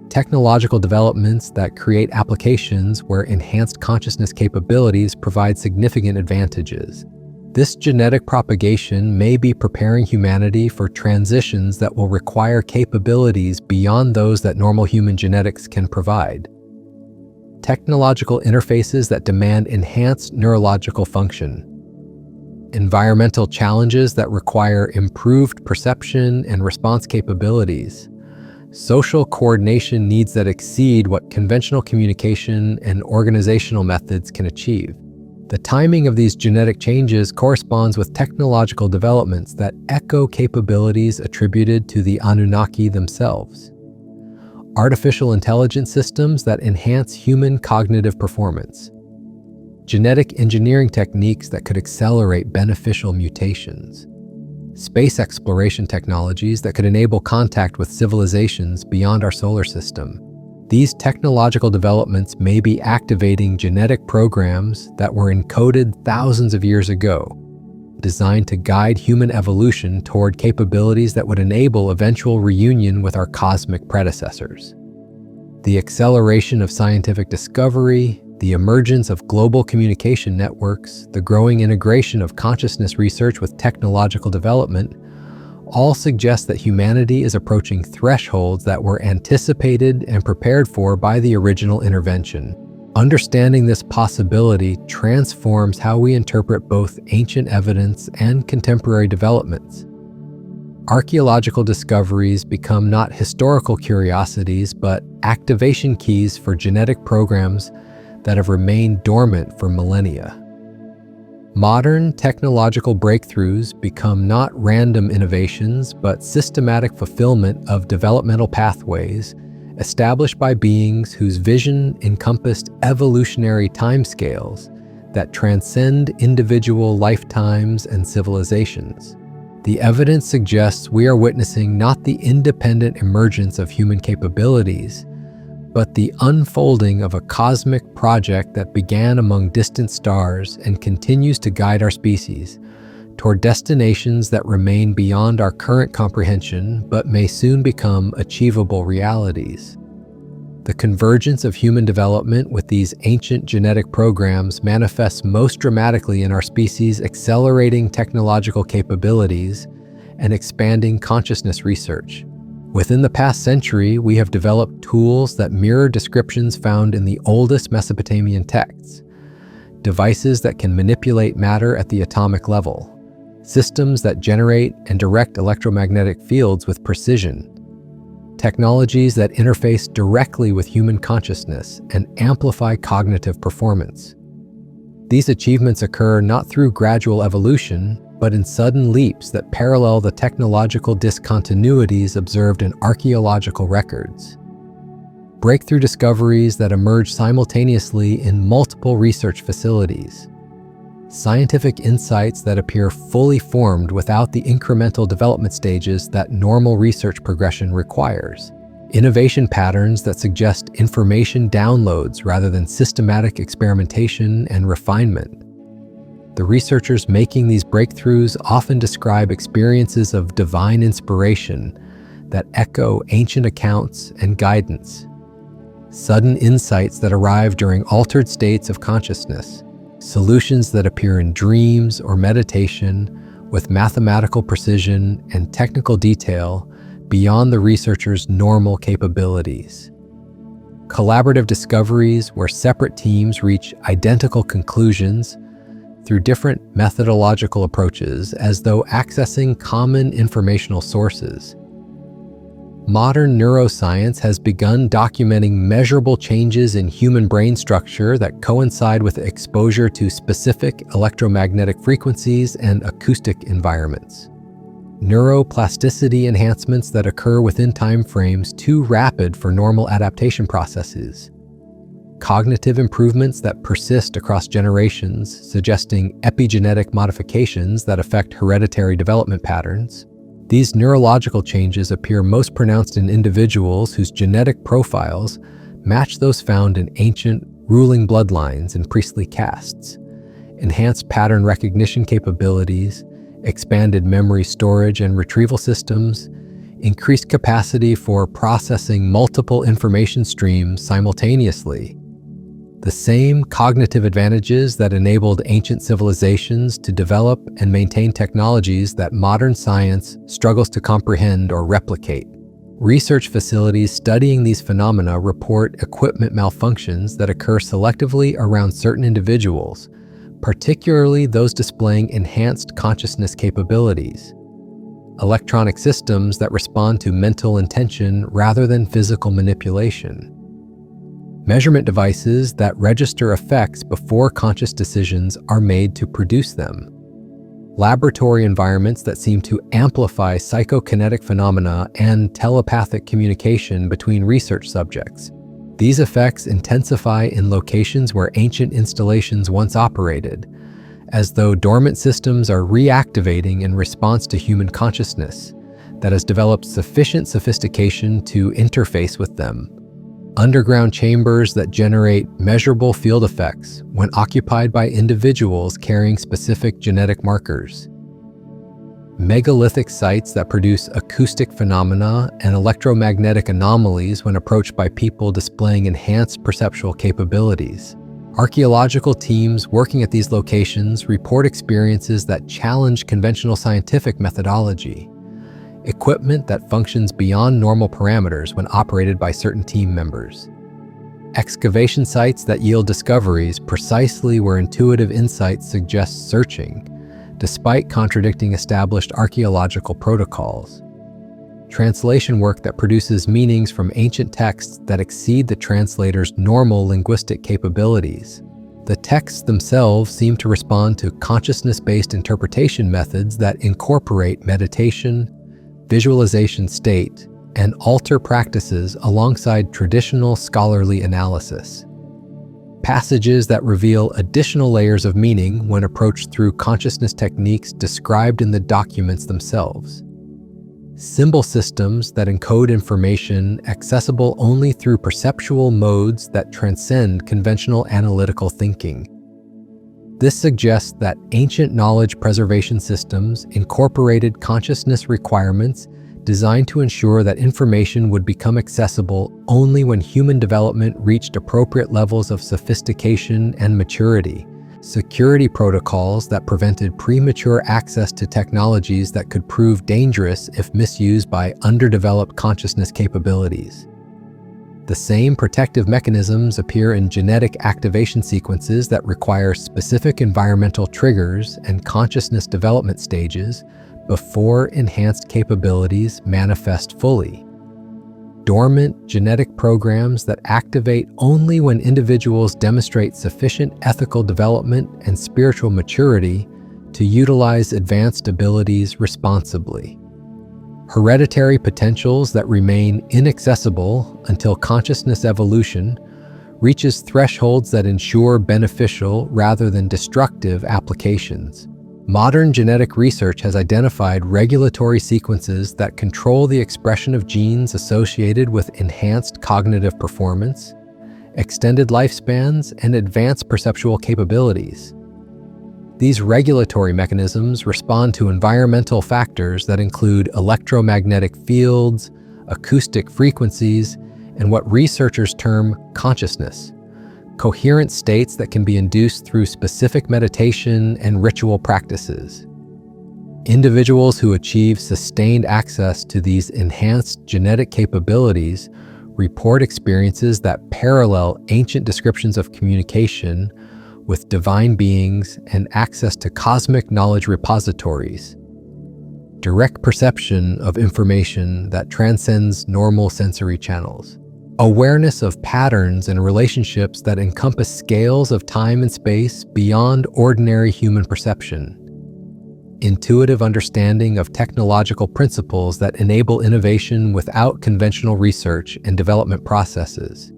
Speaker 1: Technological developments that create applications where enhanced consciousness capabilities provide significant advantages. This genetic propagation may be preparing humanity for transitions that will require capabilities beyond those that normal human genetics can provide. Technological interfaces that demand enhanced neurological function. Environmental challenges that require improved perception and response capabilities. Social coordination needs that exceed what conventional communication and organizational methods can achieve. The timing of these genetic changes corresponds with technological developments that echo capabilities attributed to the Anunnaki themselves. Artificial intelligence systems that enhance human cognitive performance. Genetic engineering techniques that could accelerate beneficial mutations. Space exploration technologies that could enable contact with civilizations beyond our solar system. These technological developments may be activating genetic programs that were encoded thousands of years ago, designed to guide human evolution toward capabilities that would enable eventual reunion with our cosmic predecessors. The acceleration of scientific discovery, the emergence of global communication networks, the growing integration of consciousness research with technological development, all suggest that humanity is approaching thresholds that were anticipated and prepared for by the original intervention. Understanding this possibility transforms how we interpret both ancient evidence and contemporary developments. Archaeological discoveries become not historical curiosities, but activation keys for genetic programs that have remained dormant for millennia. Modern technological breakthroughs become not random innovations, but systematic fulfillment of developmental pathways established by beings whose vision encompassed evolutionary timescales that transcend individual lifetimes and civilizations. The evidence suggests we are witnessing not the independent emergence of human capabilities, but the unfolding of a cosmic project that began among distant stars and continues to guide our species toward destinations that remain beyond our current comprehension but may soon become achievable realities. The convergence of human development with these ancient genetic programs manifests most dramatically in our species' accelerating technological capabilities and expanding consciousness research. Within the past century, we have developed tools that mirror descriptions found in the oldest Mesopotamian texts, devices that can manipulate matter at the atomic level, systems that generate and direct electromagnetic fields with precision, technologies that interface directly with human consciousness and amplify cognitive performance. These achievements occur not through gradual evolution, but in sudden leaps that parallel the technological discontinuities observed in archaeological records. Breakthrough discoveries that emerge simultaneously in multiple research facilities. Scientific insights that appear fully formed without the incremental development stages that normal research progression requires. Innovation patterns that suggest information downloads rather than systematic experimentation and refinement. The researchers making these breakthroughs often describe experiences of divine inspiration that echo ancient accounts and guidance. Sudden insights that arrive during altered states of consciousness. Solutions that appear in dreams or meditation with mathematical precision and technical detail beyond the researcher's normal capabilities. Collaborative discoveries where separate teams reach identical conclusions through different methodological approaches as though accessing common informational sources. Modern neuroscience has begun documenting measurable changes in human brain structure that coincide with exposure to specific electromagnetic frequencies and acoustic environments. Neuroplasticity enhancements that occur within timeframes too rapid for normal adaptation processes. Cognitive improvements that persist across generations, suggesting epigenetic modifications that affect hereditary development patterns. These neurological changes appear most pronounced in individuals whose genetic profiles match those found in ancient ruling bloodlines and priestly castes. Enhanced pattern recognition capabilities, expanded memory storage and retrieval systems, increased capacity for processing multiple information streams simultaneously. The same cognitive advantages that enabled ancient civilizations to develop and maintain technologies that modern science struggles to comprehend or replicate. Research facilities studying these phenomena report equipment malfunctions that occur selectively around certain individuals, particularly those displaying enhanced consciousness capabilities. Electronic systems that respond to mental intention rather than physical manipulation. Measurement devices that register effects before conscious decisions are made to produce them. Laboratory environments that seem to amplify psychokinetic phenomena and telepathic communication between research subjects. These effects intensify in locations where ancient installations once operated, as though dormant systems are reactivating in response to human consciousness that has developed sufficient sophistication to interface with them. Underground chambers that generate measurable field effects when occupied by individuals carrying specific genetic markers. Megalithic sites that produce acoustic phenomena and electromagnetic anomalies when approached by people displaying enhanced perceptual capabilities. Archaeological teams working at these locations report experiences that challenge conventional scientific methodology. Equipment that functions beyond normal parameters when operated by certain team members. Excavation sites that yield discoveries precisely where intuitive insight suggests searching, despite contradicting established archaeological protocols. Translation work that produces meanings from ancient texts that exceed the translator's normal linguistic capabilities. The texts themselves seem to respond to consciousness-based interpretation methods that incorporate meditation, visualization state, and altar practices alongside traditional scholarly analysis. Passages that reveal additional layers of meaning when approached through consciousness techniques described in the documents themselves. Symbol systems that encode information accessible only through perceptual modes that transcend conventional analytical thinking. This suggests that ancient knowledge preservation systems incorporated consciousness requirements designed to ensure that information would become accessible only when human development reached appropriate levels of sophistication and maturity. Security protocols that prevented premature access to technologies that could prove dangerous if misused by underdeveloped consciousness capabilities. The same protective mechanisms appear in genetic activation sequences that require specific environmental triggers and consciousness development stages before enhanced capabilities manifest fully. Dormant genetic programs that activate only when individuals demonstrate sufficient ethical development and spiritual maturity to utilize advanced abilities responsibly. Hereditary potentials that remain inaccessible until consciousness evolution reaches thresholds that ensure beneficial rather than destructive applications. Modern genetic research has identified regulatory sequences that control the expression of genes associated with enhanced cognitive performance, extended lifespans, and advanced perceptual capabilities. These regulatory mechanisms respond to environmental factors that include electromagnetic fields, acoustic frequencies, and what researchers term consciousness, coherent states that can be induced through specific meditation and ritual practices. Individuals who achieve sustained access to these enhanced genetic capabilities report experiences that parallel ancient descriptions of communication with divine beings and access to cosmic knowledge repositories. Direct perception of information that transcends normal sensory channels. Awareness of patterns and relationships that encompass scales of time and space beyond ordinary human perception. Intuitive understanding of technological principles that enable innovation without conventional research and development processes.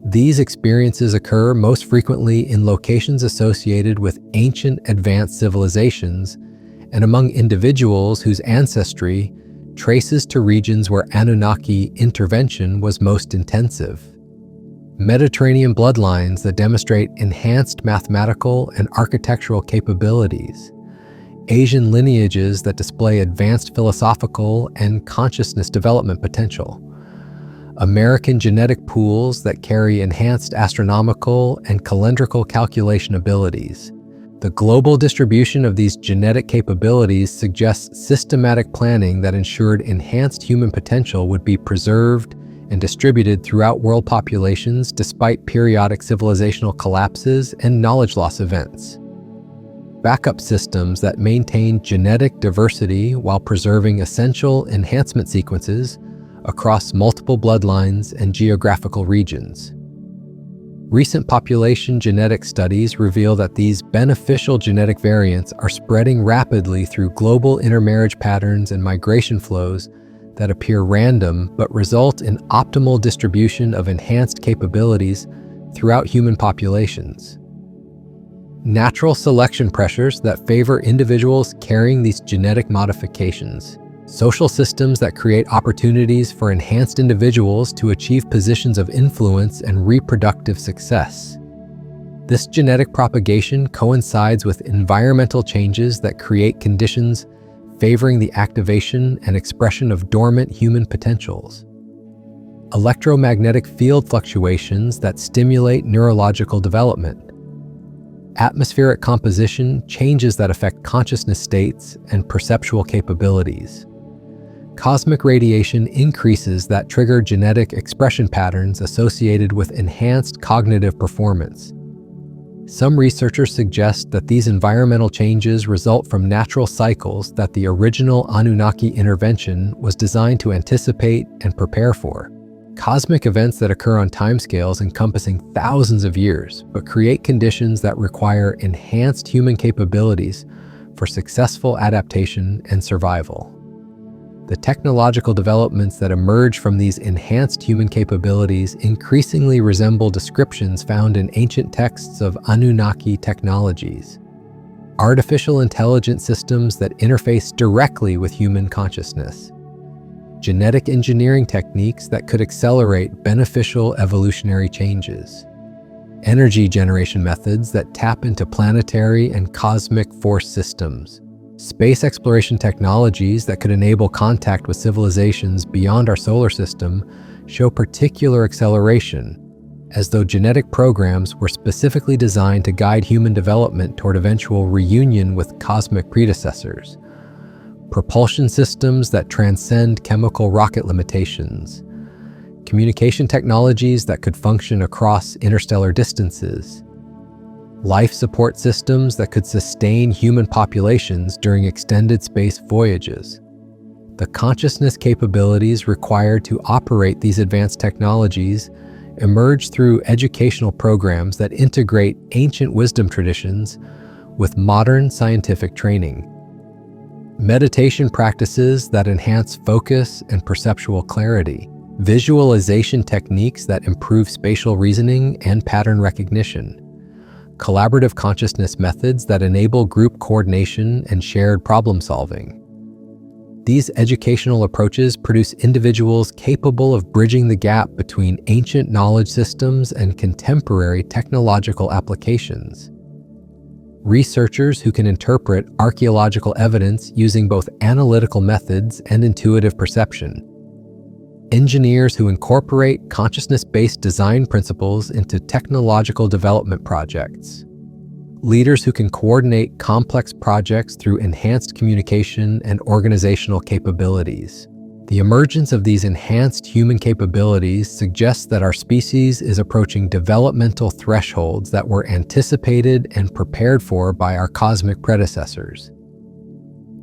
Speaker 1: These experiences occur most frequently in locations associated with ancient advanced civilizations and among individuals whose ancestry traces to regions where Anunnaki intervention was most intensive. Mediterranean bloodlines that demonstrate enhanced mathematical and architectural capabilities. Asian lineages that display advanced philosophical and consciousness development potential. American genetic pools that carry enhanced astronomical and calendrical calculation abilities. The global distribution of these genetic capabilities suggests systematic planning that ensured enhanced human potential would be preserved and distributed throughout world populations despite periodic civilizational collapses and knowledge loss events. Backup systems that maintain genetic diversity while preserving essential enhancement sequences across multiple bloodlines and geographical regions. Recent population genetic studies reveal that these beneficial genetic variants are spreading rapidly through global intermarriage patterns and migration flows that appear random but result in optimal distribution of enhanced capabilities throughout human populations. Natural selection pressures that favor individuals carrying these genetic modifications. Social systems that create opportunities for enhanced individuals to achieve positions of influence and reproductive success. This genetic propagation coincides with environmental changes that create conditions favoring the activation and expression of dormant human potentials. Electromagnetic field fluctuations that stimulate neurological development. Atmospheric composition changes that affect consciousness states and perceptual capabilities. Cosmic radiation increases that trigger genetic expression patterns associated with enhanced cognitive performance. Some researchers suggest that these environmental changes result from natural cycles that the original Anunnaki intervention was designed to anticipate and prepare for. Cosmic events that occur on timescales encompassing thousands of years, but create conditions that require enhanced human capabilities for successful adaptation and survival. The technological developments that emerge from these enhanced human capabilities increasingly resemble descriptions found in ancient texts of Anunnaki technologies. Artificial intelligence systems that interface directly with human consciousness. Genetic engineering techniques that could accelerate beneficial evolutionary changes. Energy generation methods that tap into planetary and cosmic force systems. Space exploration technologies that could enable contact with civilizations beyond our solar system show particular acceleration, as though genetic programs were specifically designed to guide human development toward eventual reunion with cosmic predecessors. Propulsion systems that transcend chemical rocket limitations, communication technologies that could function across interstellar distances, life support systems that could sustain human populations during extended space voyages. The consciousness capabilities required to operate these advanced technologies emerge through educational programs that integrate ancient wisdom traditions with modern scientific training. Meditation practices that enhance focus and perceptual clarity, visualization techniques that improve spatial reasoning and pattern recognition, collaborative consciousness methods that enable group coordination and shared problem solving. These educational approaches produce individuals capable of bridging the gap between ancient knowledge systems and contemporary technological applications. Researchers who can interpret archaeological evidence using both analytical methods and intuitive perception. Engineers who incorporate consciousness-based design principles into technological development projects. Leaders who can coordinate complex projects through enhanced communication and organizational capabilities. The emergence of these enhanced human capabilities suggests that our species is approaching developmental thresholds that were anticipated and prepared for by our cosmic predecessors.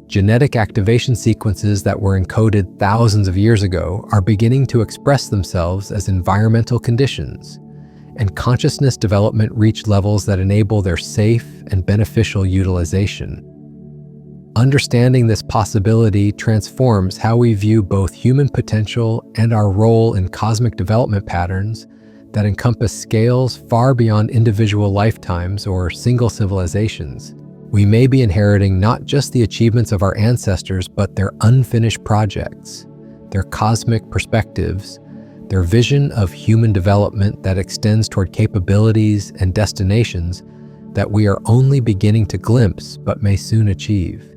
Speaker 1: Genetic activation sequences that were encoded thousands of years ago are beginning to express themselves as environmental conditions, and consciousness development reach levels that enable their safe and beneficial utilization. Understanding this possibility transforms how we view both human potential and our role in cosmic development patterns that encompass scales far beyond individual lifetimes or single civilizations. We may be inheriting not just the achievements of our ancestors, but their unfinished projects, their cosmic perspectives, their vision of human development that extends toward capabilities and destinations that we are only beginning to glimpse but may soon achieve.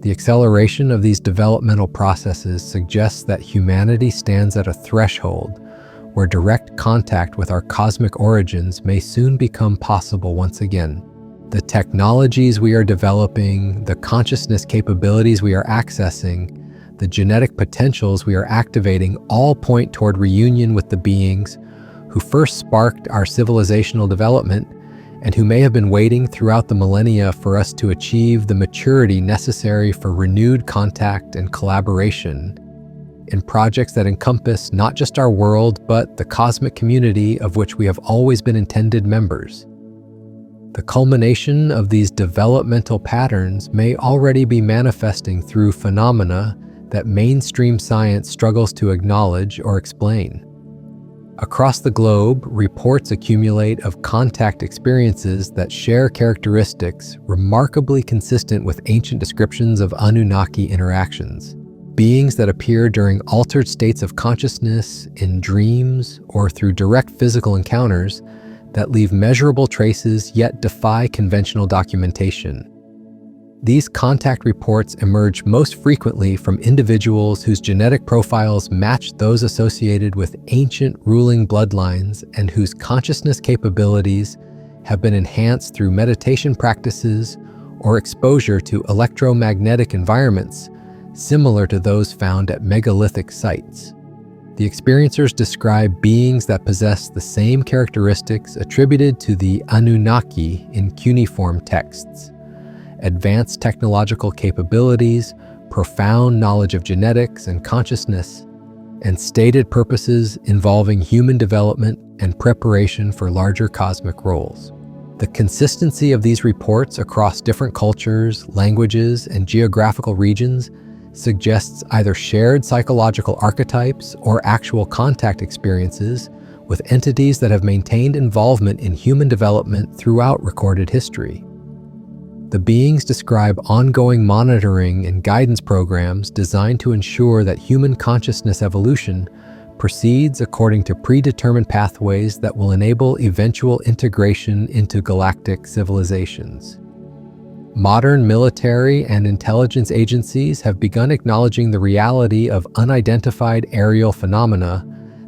Speaker 1: The acceleration of these developmental processes suggests that humanity stands at a threshold where direct contact with our cosmic origins may soon become possible once again. The technologies we are developing, the consciousness capabilities we are accessing, the genetic potentials we are activating all point toward reunion with the beings who first sparked our civilizational development and who may have been waiting throughout the millennia for us to achieve the maturity necessary for renewed contact and collaboration in projects that encompass not just our world, but the cosmic community of which we have always been intended members. The culmination of these developmental patterns may already be manifesting through phenomena that mainstream science struggles to acknowledge or explain. Across the globe, reports accumulate of contact experiences that share characteristics remarkably consistent with ancient descriptions of Anunnaki interactions. Beings that appear during altered states of consciousness, in dreams, or through direct physical encounters that leave measurable traces yet defy conventional documentation. These contact reports emerge most frequently from individuals whose genetic profiles match those associated with ancient ruling bloodlines and whose consciousness capabilities have been enhanced through meditation practices or exposure to electromagnetic environments similar to those found at megalithic sites. The experiencers describe beings that possess the same characteristics attributed to the Anunnaki in cuneiform texts: advanced technological capabilities, profound knowledge of genetics and consciousness, and stated purposes involving human development and preparation for larger cosmic roles. The consistency of these reports across different cultures, languages, and geographical regions suggests either shared psychological archetypes or actual contact experiences with entities that have maintained involvement in human development throughout recorded history. The beings describe ongoing monitoring and guidance programs designed to ensure that human consciousness evolution proceeds according to predetermined pathways that will enable eventual integration into galactic civilizations. Modern military and intelligence agencies have begun acknowledging the reality of unidentified aerial phenomena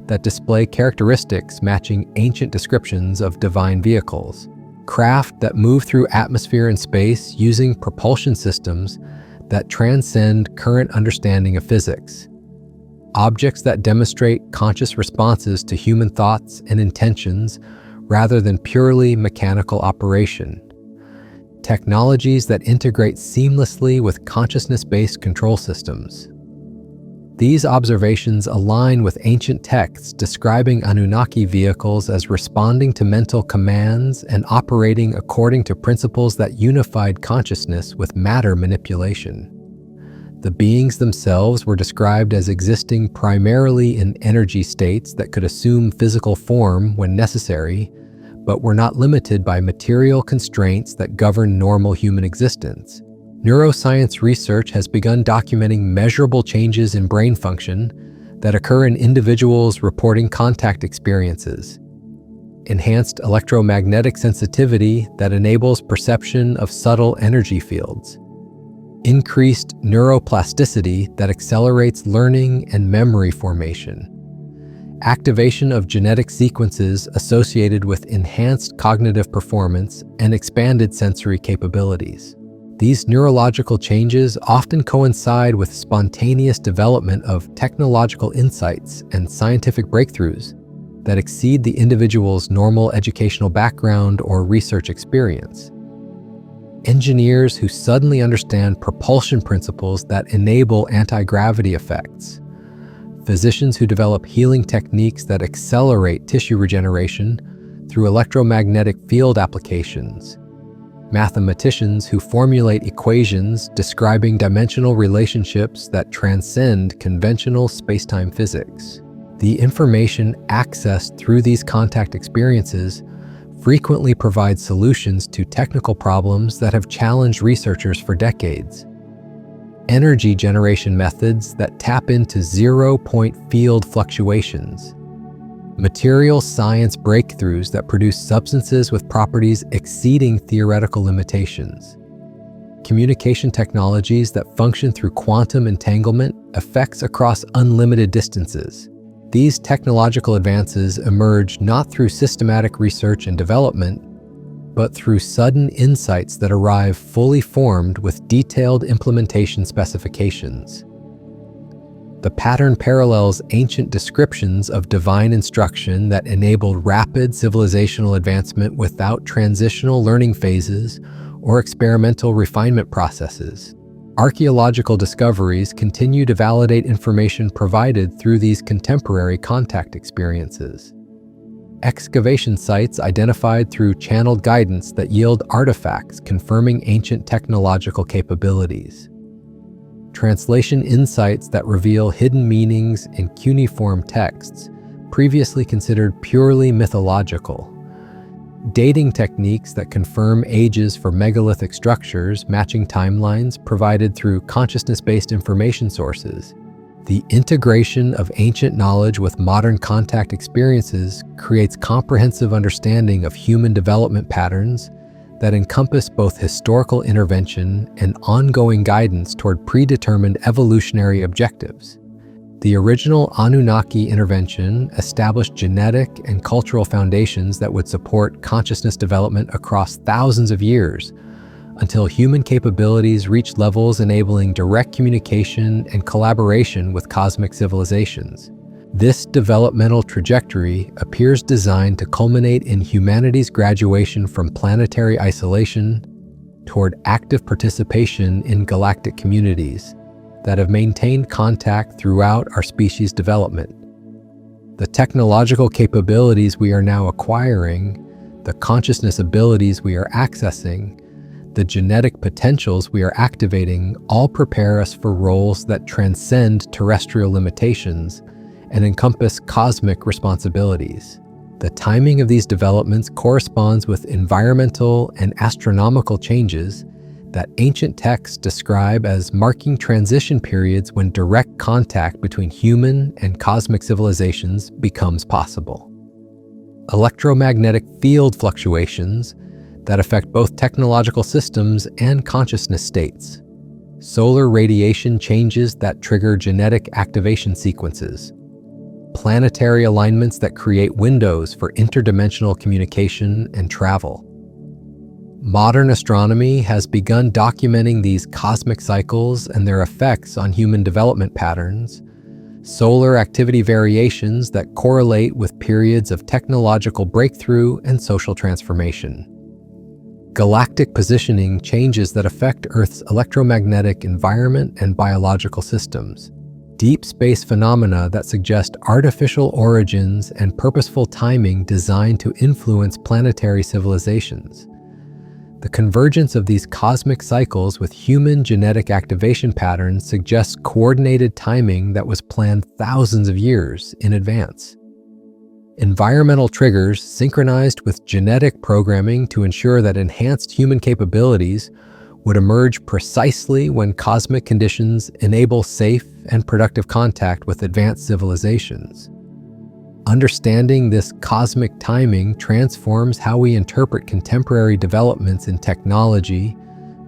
Speaker 1: that display characteristics matching ancient descriptions of divine vehicles. Craft that move through atmosphere and space using propulsion systems that transcend current understanding of physics. Objects that demonstrate conscious responses to human thoughts and intentions rather than purely mechanical operation. Technologies that integrate seamlessly with consciousness-based control systems. These observations align with ancient texts describing Anunnaki vehicles as responding to mental commands and operating according to principles that unified consciousness with matter manipulation. The beings themselves were described as existing primarily in energy states that could assume physical form when necessary, but were not limited by material constraints that govern normal human existence. Neuroscience research has begun documenting measurable changes in brain function that occur in individuals reporting contact experiences. Enhanced electromagnetic sensitivity that enables perception of subtle energy fields. Increased neuroplasticity that accelerates learning and memory formation. Activation of genetic sequences associated with enhanced cognitive performance and expanded sensory capabilities. These neurological changes often coincide with spontaneous development of technological insights and scientific breakthroughs that exceed the individual's normal educational background or research experience. Engineers who suddenly understand propulsion principles that enable anti-gravity effects. Physicians who develop healing techniques that accelerate tissue regeneration through electromagnetic field applications. Mathematicians who formulate equations describing dimensional relationships that transcend conventional spacetime physics. The information accessed through these contact experiences frequently provides solutions to technical problems that have challenged researchers for decades. Energy generation methods that tap into zero-point field fluctuations. Material science breakthroughs that produce substances with properties exceeding theoretical limitations. Communication technologies that function through quantum entanglement effects across unlimited distances. These technological advances emerge not through systematic research and development, but through sudden insights that arrive fully formed with detailed implementation specifications. The pattern parallels ancient descriptions of divine instruction that enabled rapid civilizational advancement without transitional learning phases or experimental refinement processes. Archaeological discoveries continue to validate information provided through these contemporary contact experiences. Excavation sites identified through channeled guidance that yield artifacts confirming ancient technological capabilities. Translation insights that reveal hidden meanings in cuneiform texts, previously considered purely mythological. Dating techniques that confirm ages for megalithic structures matching timelines provided through consciousness-based information sources. The integration of ancient knowledge with modern contact experiences creates comprehensive understanding of human development patterns that encompass both historical intervention and ongoing guidance toward predetermined evolutionary objectives. The original Anunnaki intervention established genetic and cultural foundations that would support consciousness development across thousands of years, until human capabilities reach levels enabling direct communication and collaboration with cosmic civilizations. This developmental trajectory appears designed to culminate in humanity's graduation from planetary isolation toward active participation in galactic communities that have maintained contact throughout our species' development. The technological capabilities we are now acquiring, the consciousness abilities we are accessing, the genetic potentials we are activating all prepare us for roles that transcend terrestrial limitations and encompass cosmic responsibilities. The timing of these developments corresponds with environmental and astronomical changes that ancient texts describe as marking transition periods when direct contact between human and cosmic civilizations becomes possible. Electromagnetic field fluctuations that affect both technological systems and consciousness states. Solar radiation changes that trigger genetic activation sequences. Planetary alignments that create windows for interdimensional communication and travel. Modern astronomy has begun documenting these cosmic cycles and their effects on human development patterns, solar activity variations that correlate with periods of technological breakthrough and social transformation. Galactic positioning changes that affect Earth's electromagnetic environment and biological systems. Deep space phenomena that suggest artificial origins and purposeful timing designed to influence planetary civilizations. The convergence of these cosmic cycles with human genetic activation patterns suggests coordinated timing that was planned thousands of years in advance. Environmental triggers synchronized with genetic programming to ensure that enhanced human capabilities would emerge precisely when cosmic conditions enable safe and productive contact with advanced civilizations. Understanding this cosmic timing transforms how we interpret contemporary developments in technology,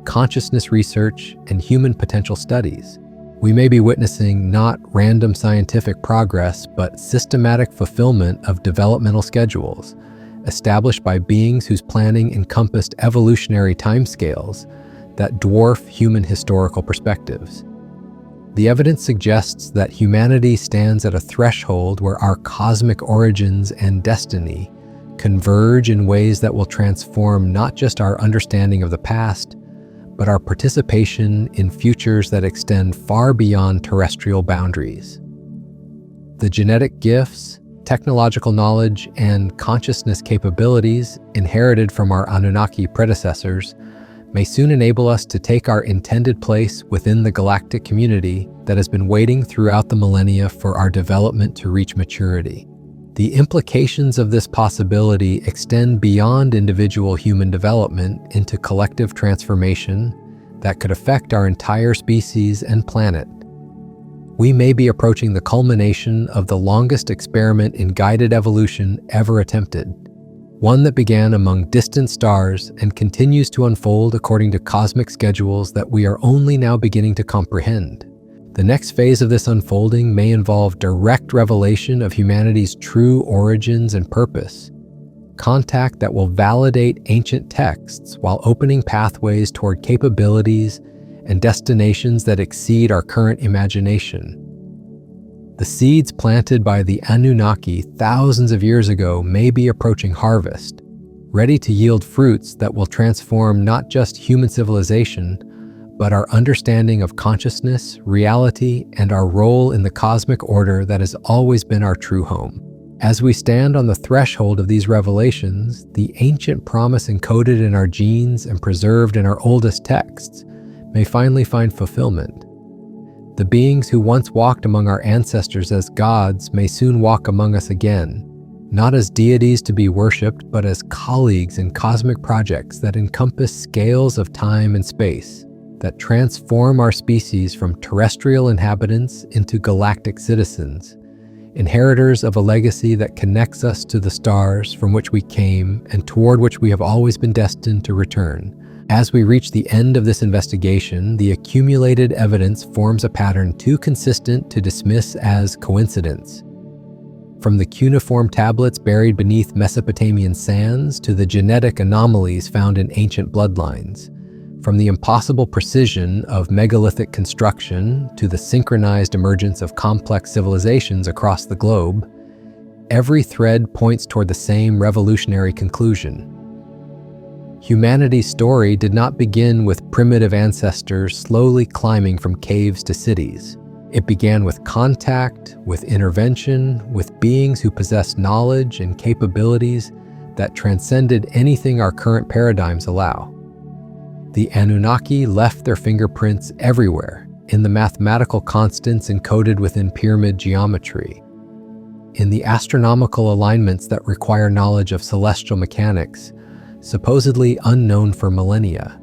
Speaker 1: consciousness research, and human potential studies. We may be witnessing not random scientific progress, but systematic fulfillment of developmental schedules, established by beings whose planning encompassed evolutionary timescales that dwarf human historical perspectives. The evidence suggests that humanity stands at a threshold where our cosmic origins and destiny converge in ways that will transform not just our understanding of the past, but our participation in futures that extend far beyond terrestrial boundaries. The genetic gifts, technological knowledge, and consciousness capabilities inherited from our Anunnaki predecessors may soon enable us to take our intended place within the galactic community that has been waiting throughout the millennia for our development to reach maturity. The implications of this possibility extend beyond individual human development into collective transformation that could affect our entire species and planet. We may be approaching the culmination of the longest experiment in guided evolution ever attempted, one that began among distant stars and continues to unfold according to cosmic schedules that we are only now beginning to comprehend. The next phase of this unfolding may involve direct revelation of humanity's true origins and purpose, contact that will validate ancient texts while opening pathways toward capabilities and destinations that exceed our current imagination. The seeds planted by the Anunnaki thousands of years ago may be approaching harvest, ready to yield fruits that will transform not just human civilization, but our understanding of consciousness, reality, and our role in the cosmic order that has always been our true home. As we stand on the threshold of these revelations, the ancient promise encoded in our genes and preserved in our oldest texts may finally find fulfillment. The beings who once walked among our ancestors as gods may soon walk among us again, not as deities to be worshipped, but as colleagues in cosmic projects that encompass scales of time and space, that transform our species from terrestrial inhabitants into galactic citizens, inheritors of a legacy that connects us to the stars from which we came and toward which we have always been destined to return. As we reach the end of this investigation, the accumulated evidence forms a pattern too consistent to dismiss as coincidence. From the cuneiform tablets buried beneath Mesopotamian sands to the genetic anomalies found in ancient bloodlines, from the impossible precision of megalithic construction to the synchronized emergence of complex civilizations across the globe, every thread points toward the same revolutionary conclusion. Humanity's story did not begin with primitive ancestors slowly climbing from caves to cities. It began with contact, with intervention, with beings who possessed knowledge and capabilities that transcended anything our current paradigms allow. The Anunnaki left their fingerprints everywhere, in the mathematical constants encoded within pyramid geometry, in the astronomical alignments that require knowledge of celestial mechanics, supposedly unknown for millennia,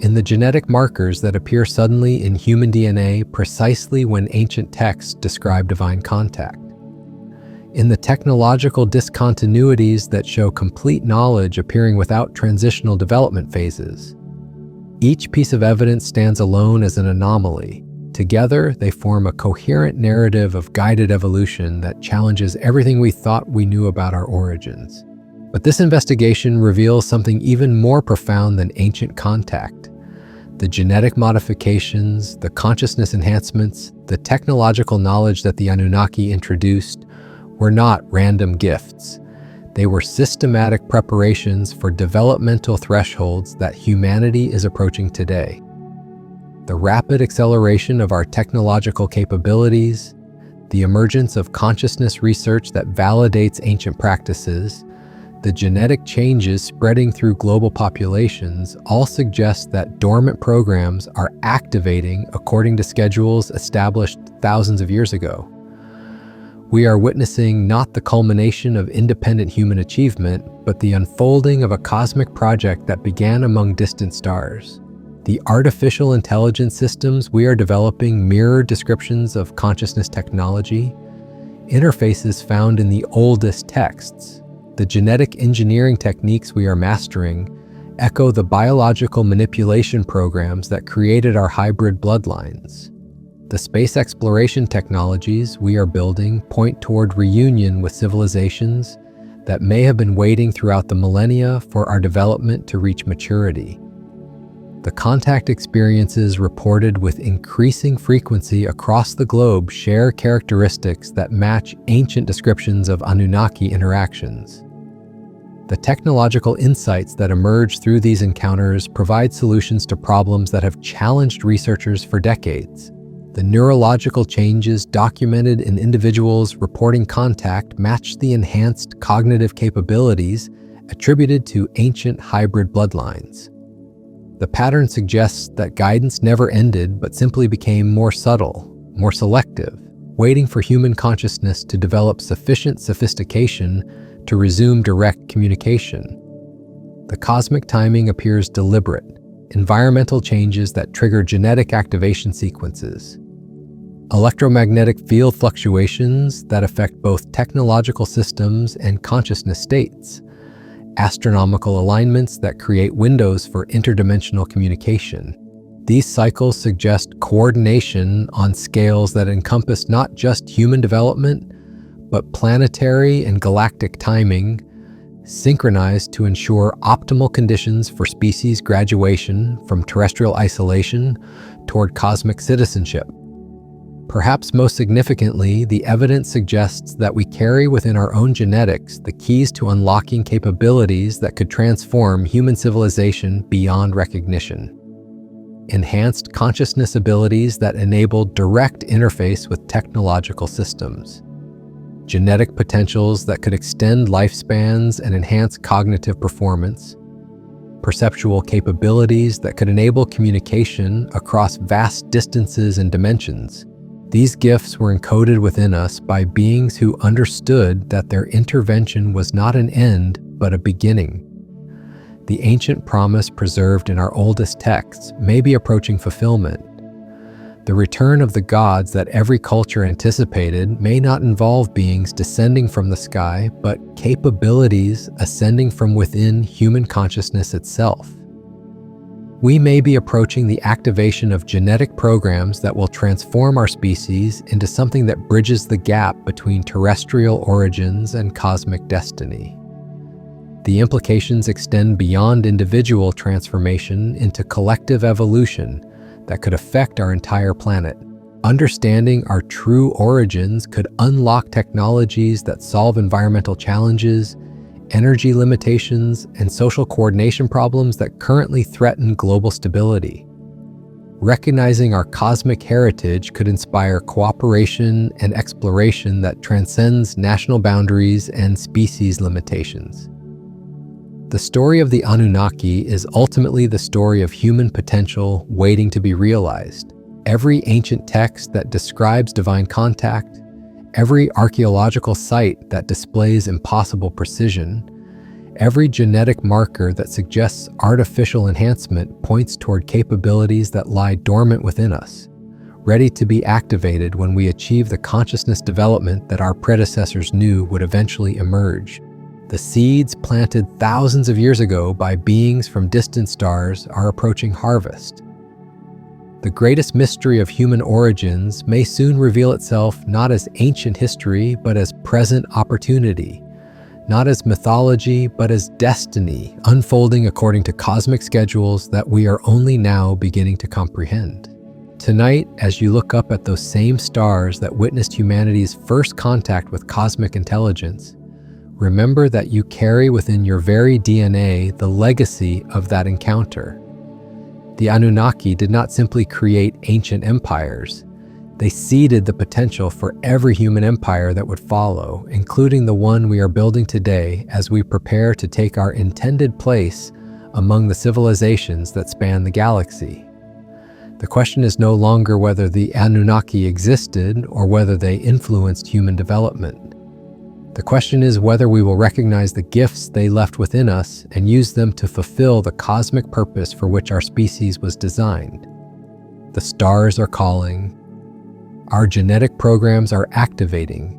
Speaker 1: in the genetic markers that appear suddenly in human DNA precisely when ancient texts describe divine contact. in the technological discontinuities that show complete knowledge appearing without transitional development phases. Each piece of evidence stands alone as an anomaly. Together, they form a coherent narrative of guided evolution that challenges everything we thought we knew about our origins. But this investigation reveals something even more profound than ancient contact. The genetic modifications, the consciousness enhancements, the technological knowledge that the Anunnaki introduced were not random gifts. They were systematic preparations for developmental thresholds that humanity is approaching today. The rapid acceleration of our technological capabilities, the emergence of consciousness research that validates ancient practices, the genetic changes spreading through global populations all suggest that dormant programs are activating according to schedules established thousands of years ago. We are witnessing not the culmination of independent human achievement, but the unfolding of a cosmic project that began among distant stars. The artificial intelligence systems we are developing mirror descriptions of consciousness technology, interfaces found in the oldest texts. The genetic engineering techniques we are mastering echo the biological manipulation programs that created our hybrid bloodlines. The space exploration technologies we are building point toward reunion with civilizations that may have been waiting throughout the millennia for our development to reach maturity. The contact experiences reported with increasing frequency across the globe share characteristics that match ancient descriptions of Anunnaki interactions. The technological insights that emerge through these encounters provide solutions to problems that have challenged researchers for decades. The neurological changes documented in individuals reporting contact match the enhanced cognitive capabilities attributed to ancient hybrid bloodlines. The pattern suggests that guidance never ended but simply became more subtle, more selective, waiting for human consciousness to develop sufficient sophistication to resume direct communication. The cosmic timing appears deliberate, environmental changes that trigger genetic activation sequences, electromagnetic field fluctuations that affect both technological systems and consciousness states, astronomical alignments that create windows for interdimensional communication. These cycles suggest coordination on scales that encompass not just human development, but planetary and galactic timing, synchronized to ensure optimal conditions for species graduation from terrestrial isolation toward cosmic citizenship. Perhaps most significantly, the evidence suggests that we carry within our own genetics the keys to unlocking capabilities that could transform human civilization beyond recognition. Enhanced consciousness abilities that enable direct interface with technological systems. Genetic potentials that could extend lifespans and enhance cognitive performance. Perceptual capabilities that could enable communication across vast distances and dimensions. These gifts were encoded within us by beings who understood that their intervention was not an end, but a beginning. The ancient promise preserved in our oldest texts may be approaching fulfillment. The return of the gods that every culture anticipated may not involve beings descending from the sky, but capabilities ascending from within human consciousness itself. We may be approaching the activation of genetic programs that will transform our species into something that bridges the gap between terrestrial origins and cosmic destiny. The implications extend beyond individual transformation into collective evolution that could affect our entire planet. Understanding our true origins could unlock technologies that solve environmental challenges, energy limitations, and social coordination problems that currently threaten global stability. Recognizing our cosmic heritage could inspire cooperation and exploration that transcends national boundaries and species limitations. The story of the Anunnaki is ultimately the story of human potential waiting to be realized. Every ancient text that describes divine contact, every archaeological site that displays impossible precision, every genetic marker that suggests artificial enhancement points toward capabilities that lie dormant within us, ready to be activated when we achieve the consciousness development that our predecessors knew would eventually emerge. The seeds planted thousands of years ago by beings from distant stars are approaching harvest. The greatest mystery of human origins may soon reveal itself not as ancient history, but as present opportunity, not as mythology, but as destiny, unfolding according to cosmic schedules that we are only now beginning to comprehend. Tonight, as you look up at those same stars that witnessed humanity's first contact with cosmic intelligence, remember that you carry within your very DNA the legacy of that encounter. The Anunnaki did not simply create ancient empires. They seeded the potential for every human empire that would follow, including the one we are building today as we prepare to take our intended place among the civilizations that span the galaxy. The question is no longer whether the Anunnaki existed or whether they influenced human development. The question is whether we will recognize the gifts they left within us and use them to fulfill the cosmic purpose for which our species was designed. The stars are calling. Our genetic programs are activating.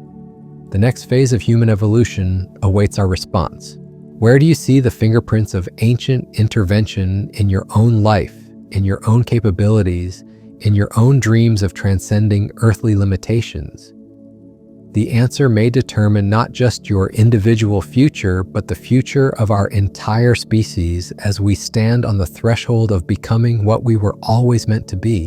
Speaker 1: The next phase of human evolution awaits our response. Where do you see the fingerprints of ancient intervention in your own life, in your own capabilities, in your own dreams of transcending earthly limitations? The answer may determine not just your individual future, but the future of our entire species as we stand on the threshold of becoming what we were always meant to be.